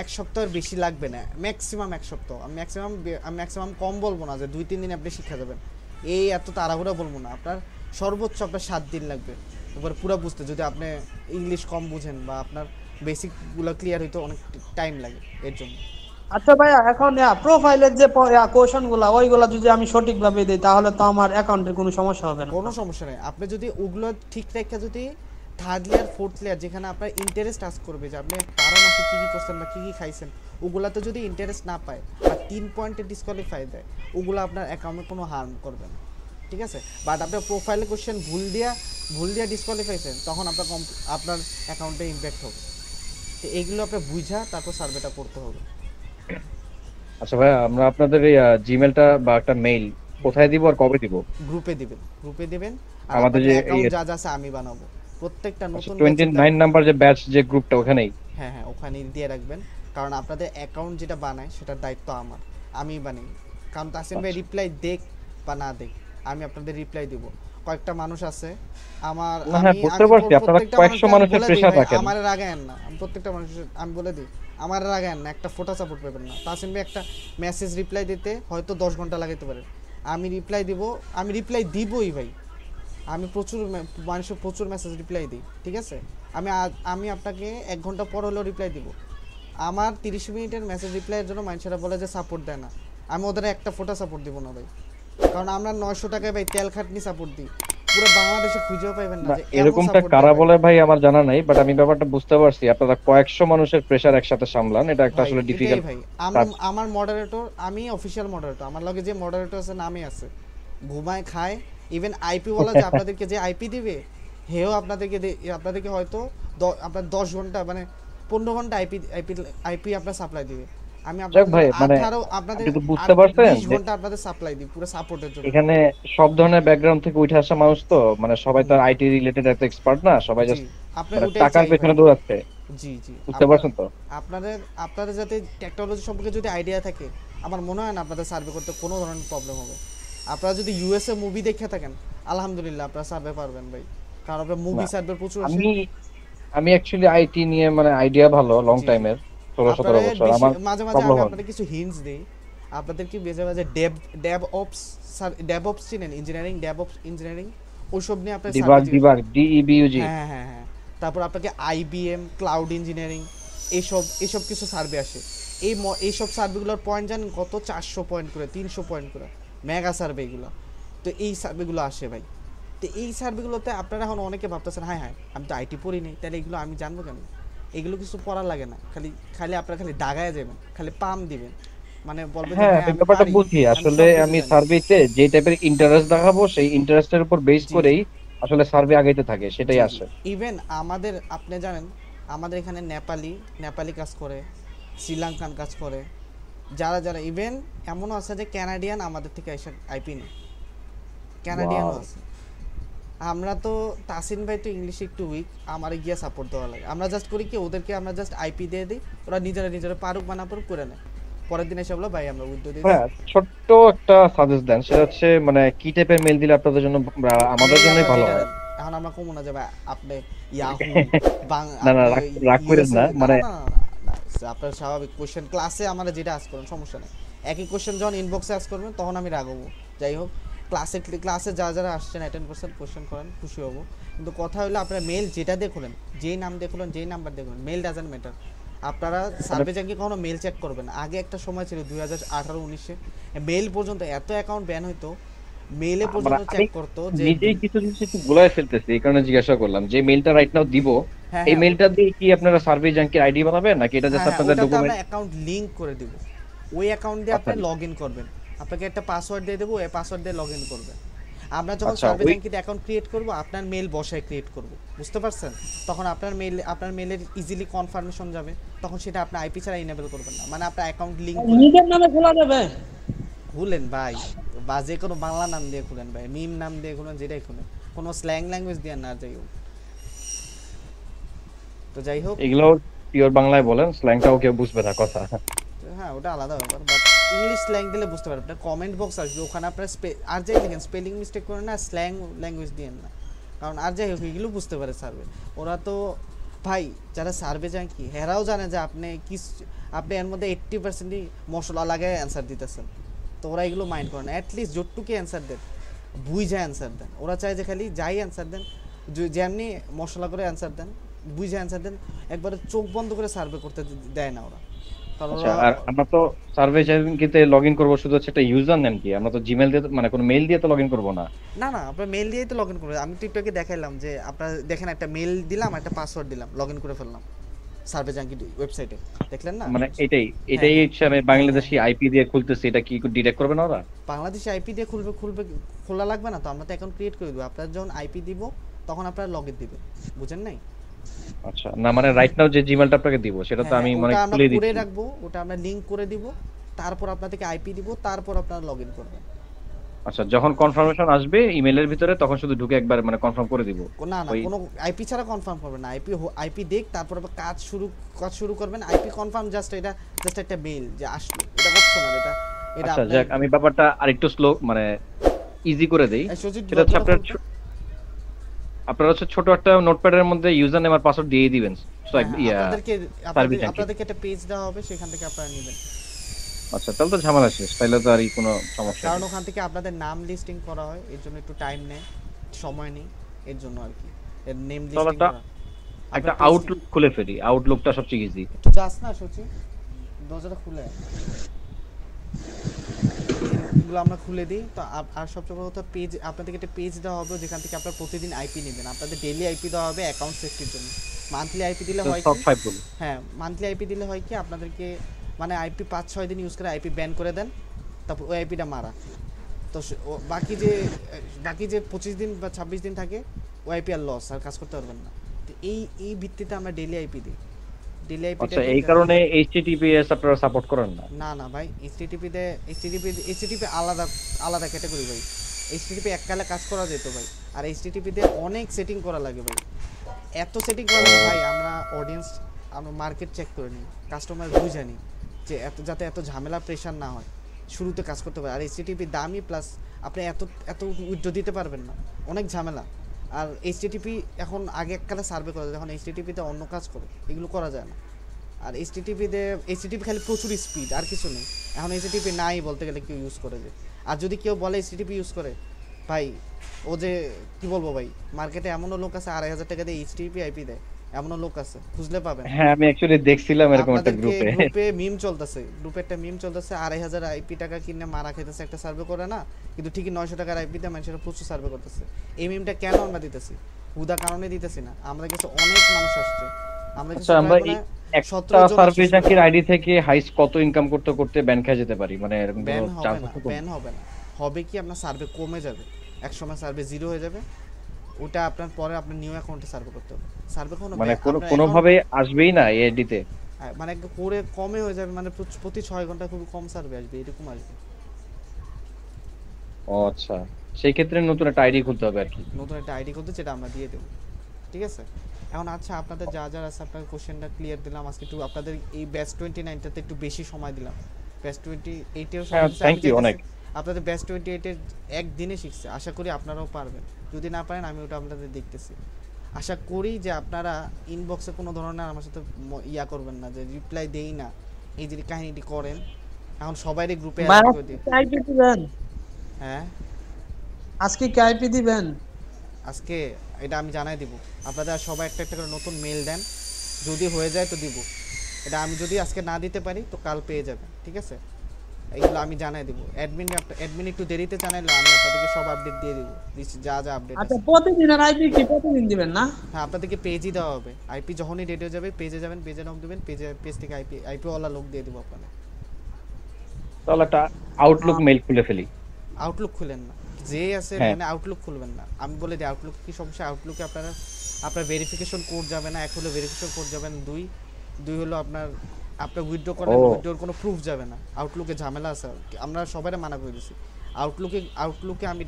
1 সপ্তাহের বেশি লাগবে না, ম্যাক্সিমাম 1 সপ্তাহ। আমি ম্যাক্সিমাম কম বলবো না যে 2-3 দিনে আপনি শিখে যাবেন, এই এত তাড়াহুড়া বলবো না। আপনার সর্বোচ্চ আপনার 7 দিন লাগবে এবার পুরো বুঝতে, যদি আপনি ইংলিশ কম বুঝেন বা আপনার বেসিকগুলো ক্লিয়ার হইতে অনেক টাইম লাগে এর জন্য। আচ্ছা ভাইয়া, এখন প্রোফাইলের যে কোশ্চেনগুলো, ওইগুলা যদি আমি সঠিকভাবে দিই, তাহলে তো আমার অ্যাকাউন্টের কোনো সমস্যা হবে না? কোনো সমস্যা নেই। আপনি যদি ওগুলো ঠিক রেখে, যদি 3rd লেয়ার 4th লেয়ার যেখানে আপনার ইন্টারেস্ট আস করবে যে আপনি কারণ আছে কী করছেন বা কী খাইছেন, ওগুলাতে যদি ইন্টারেস্ট না পায় আর 3 পয়েন্টে ডিসকোয়ালিফাই দেয়, ওগুলো আপনার অ্যাকাউন্টে কোনো হার্ম করবে না, ঠিক আছে। বাট আপনার প্রোফাইলে কোশ্চেন ভুল দিয়া ডিসকোয়ালিফাই হয়েছেন, তখন আপনার অ্যাকাউন্টে ইম্প্যাক্ট হবে। তো এইগুলো আপনার বুঝা তারপর সার্ভেটা করতে হবে। আচ্ছা ভাই, আমরা আপনাদের এই জিমেলটা বা একটা মেইল কোথায় দিব আর কবে দিব? গ্রুপে দিবেন। আর আমাদের যে অ্যাকাউন্ট যা আছে আমি বানাবো প্রত্যেকটা নতুন 29 নাম্বার যে ব্যাচ যে গ্রুপটা, ওখানেই? হ্যাঁ, ওখানেই দিয়ে রাখবেন। কারণ আপনাদের অ্যাকাউন্ট যেটা বানায় সেটার দায়িত্ব আমার, আমিই বানাই। কারণ তাসিম ভাই রিপ্লাই দেখ বা না দেখ, আমি আপনাদের রিপ্লাই দিব। কয়েকটা মানুষ আছে আমার, বুঝতে পারছি আপনারা কয়েকশো মানুষের প্রেসার রাখেন। আমার রাগায়েন না, আমি প্রত্যেকটা মানুষের আমি বলে দিই, আমার রাগায়েন না, একটা ফোটা সাপোর্ট পাবেন না। তাসিম ভাই একটা মেসেজ রিপ্লাই দিতে হয়তো 10 ঘন্টা লাগাইতে পারে, আমি রিপ্লাই দিবই ভাই। আমি মানুষের প্রচুর মেসেজ রিপ্লাই দিই, ঠিক আছে। আমি আপনাকে 1 ঘন্টা পর হলেও রিপ্লাই দিব। আমার 30 মিনিটের মেসেজ রিপ্লাইয়ের জন্য মানুষেরা বলে যে সাপোর্ট দেয় না, আমি ওদের একটা ফোটা সাপোর্ট দিব না ভাই। কারণ আমরা 900 টাকায় ভাই তেল খাটনি সাপোর্ট দিই, পুরো বাংলাদেশে খুঁজেও পাইবেন না যে এরকমটা কারা বলে ভাই আমার জানা নাই, বাট আমি ব্যাপারটা বুঝতে পারছি। আপনারা কয়েকশো মানুষের প্রেসার একসাথে সামলান, এটা একটা আসলে ডিফিকাল্ট ভাই। আমার মডারেটর, আমি অফিশিয়াল মডারেটর, আমার লগে যে মডারেটর আছে নামই আছে, ঘুমায় খায়। ইভেন আইপি ওয়ালা যে আপনাদেরকে যে আইপি দিবে, হেও আপনাদেরকে হয়তো আপনার 10 ঘন্টা মানে 15 ঘন্টা আইপি আপনার সাপ্লাই দিবে। আমি আপনাদের বুঝতে পারছেন 20 ঘন্টা আপনাদের সাপ্লাই দিই পুরো সাপোর্টের জন্য। এখানে সব ধরনের ব্যাকগ্রাউন্ড থেকে উঠে আসা মানুষ, তো মানে সবাই তো আইটি রিলেটেড এত এক্সপার্ট না, সবাই জাস্ট টাকার পেছনে দৌড়াচ্ছে। জি বুঝতে পারছেন তো। আপনাদের যাতে টেকনোলজি সম্পর্কে যদি আইডিয়া থাকে, আমার মনে হয় না আপনাদের সার্ভে করতে কোনো ধরনের প্রবলেম হবে। আপনারা যদি ইউএসএ মুভি দেখে থাকেন, আলহামদুলিল্লাহ আপনারা সার্ভে পারবেন ভাই, কারণ আপনার মুভি সার্ভে প্রচুর আছে। আমি অ্যাকচুয়ালি আইটি নিয়ে মানে আইডিয়া ভালো, লং টাইমের 16-17 বছর। আমার মাঝে আমি আপনাদের কিছু হিন্টস দেই, আপনাদের কি মাঝে ডেভঅপস চিনেন, ডেভঅপস ইঞ্জিনিয়ারিং, ওইসব নিয়ে আপনাদের ডিবাগ ডিইবিইউজি। হ্যাঁ। তারপর আপনাকে আইবিএম ক্লাউড ইঞ্জিনিয়ারিং এইসব কিছু সার্ভে আসে। এইসব সার্ভেগুলোর পয়েন্ট জানেন কত? 400 পয়েন্ট করে, 300 পয়েন্ট করে। মেগা সার্ভে এগুলো। তো এই সার্ভেগুলো আসে ভাই। তো এই সার্ভেগুলোতে আপনারা এখন অনেকে ভাবতেছেন হ্যাঁ আমি তো আইটি পড়ি নি, তাহলে এগুলো আমি জানবো কেন? এগুলো কিছু পড়া লাগে না, খালি খালি আপনারা খালি দাগায় যাবেন, খালি পাম দিবেন, মানে বলবেন যে হ্যাঁ, হ্যাঁ আমি আমি ব্যাপারটা পারি, বুঝি। আমি আসলে সব কিছু আমি জানি। সার্ভেতে যে টাইপের ইন্টারেস্ট দেখাবো সেই ইন্টারেস্টের উপর বেস জি জি করেই আসলে সার্ভে আগাইতে থাকে, সেটাই জি জি আসে। ইভেন আমাদের আপনি জানেন আমাদের এখানে নেপালি কাজ করে, শ্রীলঙ্কান কাজ করে, যারা যারা ইভেন এমনও আছে যে ক্যানাডিয়ান আমাদের থেকে এসে আইপি নেয়, ক্যানাডিয়ানও ওয়াও। আছে। আমরা তো তাসিন ভাই তো ইংলিশে একটু উইক, আমার গিয়া সাপোর্ট দেওয়া লাগে। আমরা জাস্ট করি কি ওদেরকে আমরা জাস্ট আইপি দিয়ে দিই, ওরা নিজেরা পারুক বানা পারুক করে নেয়, পরের দিন এসে বলো ভাই আমরা উইথড্র দিয়ে হ্যাঁ, ছোট্ট একটা সাজেস্ট দেন, সেটা হচ্ছে মানে কি টাইপের মেল দিলে আপনাদের জন্য আমাদের মেইল জন্যই আপনারা ভালো যেটা হয়। দেন। এখন আমরা কমু না যে ভাই আপনি ইয়াহু না না, আপনি রাগ করেন ইউএসএ, না, না মানে না না না, আপনার স্বাভাবিক কোশ্চেন ক্লাসে আমরা যেটা আস করেন সমস্যা নেই, একই কোশ্চেন যখন ইনবক্সে আস করবেন তখন আমি রাগবো। যাই হোক, ক্লাসে যারা আসছেন অ্যাটেন্ড করছেন কোশ্চেন করেন, খুশি হবো। কিন্তু কথা হলো আপনার মেল যেটা দিয়ে খুলেন, যেই নাম দিয়ে খুলেন, যেই নাম্বার দিয়ে খুলেন, মেল ডাজেন্ট ম্যাটার। আপনারা সার্ভে জ্যাঙ্কে কখনো মেল চেক করবেন। আগে একটা সময় ছিল 2018-19-এ মেল পর্যন্ত এত অ্যাকাউন্ট ব্যান হইতো, মেলে মানে পর্যন্ত আমি চেক করতো যে নিজেই কিছু জিনিস একটু গুলায় ফেলতেছি, এই কারণে জিজ্ঞাসা করলাম যে মেলটা রাইট নাও দিব, হ্যাঁ এই হ্যাঁ মেলটা দিয়ে কি আপনারা সার্ভে জাঙ্কের আইডি বানাবেন নাকি এটা জাস্ট হ্যাঁ আপনাদের ওটাতে আমরা ডকুমেন্ট? অ্যাকাউন্ট লিংক করে দিব, ওই অ্যাকাউন্ট দিয়ে আচ্ছা আপনি লগ ইন করবেন, আপনাকে একটা পাসওয়ার্ড দিয়ে দেবো, ওই পাসওয়ার্ড দিয়ে লগ ইন করবেন। আমরা যখন আচ্ছা, সার্ভে ওই জ্যাঙ্কিতে অ্যাকাউন্ট ক্রিয়েট করব, আপনার মেল বসায় ক্রিয়েট করব, বুঝতে পারছেন? তখন আপনার মেলের ইজিলি কনফার্মেশন যাবে, তখন সেটা আপনি আইপি ছাড়া ইনেবল করবেন না, মানে আপনার অ্যাকাউন্ট লিংক করে নিজের নামে খোলা যাবে? খুলেন ভাই, বা যে কোনো বাংলা নাম দিয়ে খুলেন ভাই, মিম নাম দিয়ে খুলেন, যেটাই খুলেন, কোনো স্ল্যাং ল্যাঙ্গুয়েজ দিয়ে না। যাই হোক, তো যাই হোক, এগুলো পিওর বাংলায় বলেন, স্ল্যাংটাও কেউ বুঝবে না কথা। হ্যাঁ ওটা আলাদা ব্যাপার, বাট ইংলিশ স্ল্যাং দিলে বুঝতে পারবেন। আপনার কমেন্ট বক্স আসবে, ওখানে আপনার আর যাই লিখেন স্পেলিং মিস্টেক করেন না, স্ল্যাং ল্যাঙ্গুয়েজ দিয়েন না, কারণ আর যাই হোক এগুলো বুঝতে পারে সার্ভে। ওরা তো ভাই যারা সার্ভে যান কি হেরাও জানে যে আপনি এর মধ্যে 80%ই মশলা লাগায় অ্যান্সার দিতেছেন, তো ওরা এগুলো মাইন্ড করে না। অ্যাটলিস্ট যতটুকু অ্যান্সার দেন বুঝে অ্যান্সার দেন, ওরা চায় যে খালি যাই অ্যান্সার দেন যেমনি মশলা করে অ্যান্সার দেন, বুঝে অ্যান্সার দেন, একবারে চোখ বন্ধ করে সার্ভে করতে দেয় না ওরা, কারণ আচ্ছা, ওরা আর আমরা তো সার্ভে জাঙ্কিতে লগ ইন করবো শুধু হচ্ছে একটা ইউজার নেম কি, আমরা তো জিমেল দিয়ে মানে কোনো মেল দিয়ে তো লগ ইন করবো না। না না আপনার মেল দিয়েই তো লগ ইন করবে। আমি টিকটকে দেখাইলাম যে আপনার দেখেন একটা মেল দিলাম, একটা পাসওয়ার্ড দিলাম, লগ ইন করে ফেললাম সার্ভে জাঙ্কি ওয়েবসাইটে, দেখলেন না? মানে এটাই হ্যাঁ হচ্ছে আমি বাংলাদেশি আইপি দিয়ে খুলতেছি, এটা কি ডিটেক্ট করবে না ওরা? বাংলাদেশি আইপি দিয়ে খোলা লাগবে না তো, আমরা তো অ্যাকাউন্ট ক্রিয়েট করে দেবো। আপনার যখন আইপি দিব তখন আপনার লগ ইন দিবে, বুঝেন নাই? আচ্ছা, না মানে রাইট নাও যে জিমেলটা আপনাকে দিব সেটা তো হ্যাঁ আমি মানে ওটা আমরা খুলে করে দিচ্ছি। রাখবো, ওটা আমরা লিংক করে দিব, তারপর আপনাদেরকে আইপি দিব, তারপর আপনারা লগ ইন করবেন। আচ্ছা, যখন কনফার্মেশন আসবে ইমেলের ভিতরে তখন শুধু ঢুকে একবার মানে কনফার্ম করে দিব। না না ওই কোনো আইপি ছাড়া কনফার্ম করবেন না, আইপি দেখ তারপর আবার কাজ শুরু করবেন। আইপি কনফার্ম জাস্ট একটা মেল যে আসলো, এটা অপশনাল, এটা আচ্ছা, আপনার যাক আমি ব্যাপারটা আরেকটু স্লো মানে ইজি করে দেই। সুজিত সেটা হচ্ছে দরজা খুলবে। আপনারা হচ্ছে ছোট একটা নোটপ্যাডের মধ্যে ইউজার নেম আর পাসওয়ার্ড দিয়ে দিবেন। সো হ্যাঁ, সার্ভিস জাঙ্কি। আপনাদেরকে একটা পেজ দেওয়া হবে, সেখান থেকে আপনারা নেবেন, আচ্ছা, তাহলে তো ঝামেলা শেষ, তাহলে তো আর কোনো সমস্যা কারণ নেই। ওখান থেকে আপনাদের নাম লিস্টিং করা হয়, এর জন্য একটু টাইম নেয়, সময় নেই, এর জন্য আর কি এর নেম তাহলে লিস্টিং করা। একটা আউটলুক খুলে ফেলি, আউটলুকটা সবচেয়ে ইজি। একটু যাস না সচি, দরজাটা খুলে এগুলো আমরা খুলে দিই। তো আর সবচেয়ে বড় কথা, পেজ আপনাদেরকে একটা পেজ দেওয়া হবে যেখান থেকে আপনারা প্রতিদিন আইপি নেবেন। আপনাদের ডেইলি আইপি দেওয়া হবে অ্যাকাউন্ট সেফটির জন্য। মান্থলি আইপি দিলে হয় টপ কি, 5 বলি। হ্যাঁ মান্থলি আইপি দিলে হয় কি আপনাদেরকে মানে আইপি 5-6 দিন ইউজ করে আইপি ব্যান করে দেন, তারপর ওই আইপিটা মারা, তো বাকি যে 25 দিন বা 26 দিন থাকে ওই আইপি আর লস, আর কাজ করতে পারবেন না। তো এই ভিত্তিতে আমরা ডেইলি আইপি দিই, ডেইলি আইপি। আচ্ছা, এই কারণে এইচটিটিপিএস আপনারা সাপোর্ট করেন না? না ভাই, এইচটিটিপি আলাদা ক্যাটাগরি ভাই। এইচটিটিপি এককালে কাজ করা যেত ভাই, আর এইচটিটিপিতে অনেক সেটিং করা লাগে ভাই, এত সেটিং করা লাগে ভাই। আমরা মার্কেট চেক করে নিই, কাস্টমার বুঝে নিই যে যাতে এত ঝামেলা প্রেশার না হয়, শুরুতে কাজ করতে পারে। আর এইচটিটিপি দামি, প্লাস আপনি এত উইথড্র দিতে পারবেন না, অনেক ঝামেলা। আর এইচটিটিপি এখন আগে এককালে সার্ভে করা যায়, এখন এইচটিটিপিতে অন্য কাজ করে, এগুলো করা যায় না। আর এইচটিটিপি খালি প্রচুর স্পিড, আর কিছু নেই। এখন এইচটিটিপি নাই বলতে গেলে কেউ ইউজ করে যে, আর যদি কেউ বলে এইচটিটিপি ইউজ করে, ভাই ও যে কি বলবো ভাই, মার্কেটে এমনও লোক আছে 2,500 টাকা দিয়ে এইচটিটিপি আইপি দেয়, এমনও লোক আছে, খুঁজলে পাবেন। হ্যাঁ আমি অ্যাকচুয়ালি দেখছিলাম এরকম একটা আপনাদেরকে গ্রুপে। গ্রুপে মিম চলতেছে, গ্রুপে একটা মিম চলতেছে 2,500 আইপি টাকা কিনে মারা খাইতেছে একটা সার্ভে করে না, কিন্তু ঠিকই 900 টাকার আইপিতে মানুষেরা প্রচুর সার্ভে করতেছে। এই মিমটা কেন আমরা দিতেছি? হুদা কারণে দিতেছি না, আমাদের কাছে অনেক মানুষ আসছে, আমরা কাছে আচ্ছা আমরা প্রায় এই মনে হয় একটা 17 জন সার্ভে আসছে। জাকির আইডি থেকে হাইস্ট কত ইনকাম করতে করতে ব্যান খেয়ে যেতে পারি, মানে এরকম কোনো ব্যান হবে চান্স না, আছে কোনো? ব্যান হবে না। হবে কি আপনার সার্ভে কমে যাবে, এক সময় সার্ভে জিরো হয়ে যাবে, ওটা আপনার পরে আপনার নিউ অ্যাকাউন্টে সার্ভে করতে হবে। সার্ভে কোনো মানে কোনো আপনার কোনোভাবে আসবেই না এই আইডিতে? মানে করে কমে হয়ে যাবে, মানে প্রতি 6 ঘন্টা খুব কম সার্ভে আসবে, এরকম আসবে। ও আচ্ছা, সেই ক্ষেত্রে নতুন একটা আইডি খুলতে হবে আর কি। নতুন একটা আইডি করতে, যেটা আমরা দিয়ে দেবো, ঠিক আছে? এখন আচ্ছা আপনাদের যা যা আছে আপনার কোশ্চেনটা ক্লিয়ার দিলাম আজকে, একটু আপনাদের এই ব্যাচ 29টাতে একটু বেশি সময় দিলাম, ব্যাচ 28 এর হ্যাঁ থ্যাংক ইউ অনেক। আপনাদের ব্যাচ 28 এর একদিনে শিখছে, আশা করি আপনারাও পারবেন। যদি না পারেন আমি ওটা আপনাদের দেখতেছি। আশা করি যে আপনারা ইনবক্সে কোনো ধরনের আমার সাথে ইয়া করবেন না, যে রিপ্লাই দেই না, এই যে কাহিনীটি করেন। এখন সবাইরই গ্রুপে অ্যাড করে দিই। আইপি দিবেন? হ্যাঁ আজকে কি আইপি দিবেন? আজকে এটা আমি জানাই দিব। আপনারা সবাই একটা একটা করে নতুন মেল দেন, যদি হয়ে যায় তো দিব। এটা আমি যদি আজকে না দিতে পারি তো কাল পেয়ে যাবেন, ঠিক আছে? এইগুলো আমি জানাই দিব। অ্যাডমিন একটু দেরিতে জানাইলে আমি আপনাদেরকে সব আপডেট দিয়ে দিব, যা যা আপডেট আচ্ছা আছে। প্রতিদিনের আইপি কি প্রতিদিন দিবেন না? হ্যাঁ আপনাদেরকে পেজই দেওয়া হবে, আইপি যখনই রেডি হয়ে যাবে পেজে যাবেন, পেজে নক দিবেন, পেজ থেকে আইপি ওয়ালা লোক দিয়ে দেবো আপনাদের। তাহলে একটা আউটলুক মেল খুলে ফেলি। আউটলুক খুলেন না, যে আছে হ্যাঁ। মানে আউটলুক খুলবেন না। আমি বলে দিই আউটলুক কি সমস্যা। আউটলুকে আপনার ভেরিফিকেশন কোড যাবে না, এক হলো ভেরিফিকেশন কোড যাবে না, দুই হলো আপনার উইথড্র করেন, উইথড্রর কোনো প্রুফ যাবে না। আউটলুকে ঝামেলা আছে, আমরা সবাই মানা করে দিছি। আউটলুকে আমি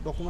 ডকুমেন্ট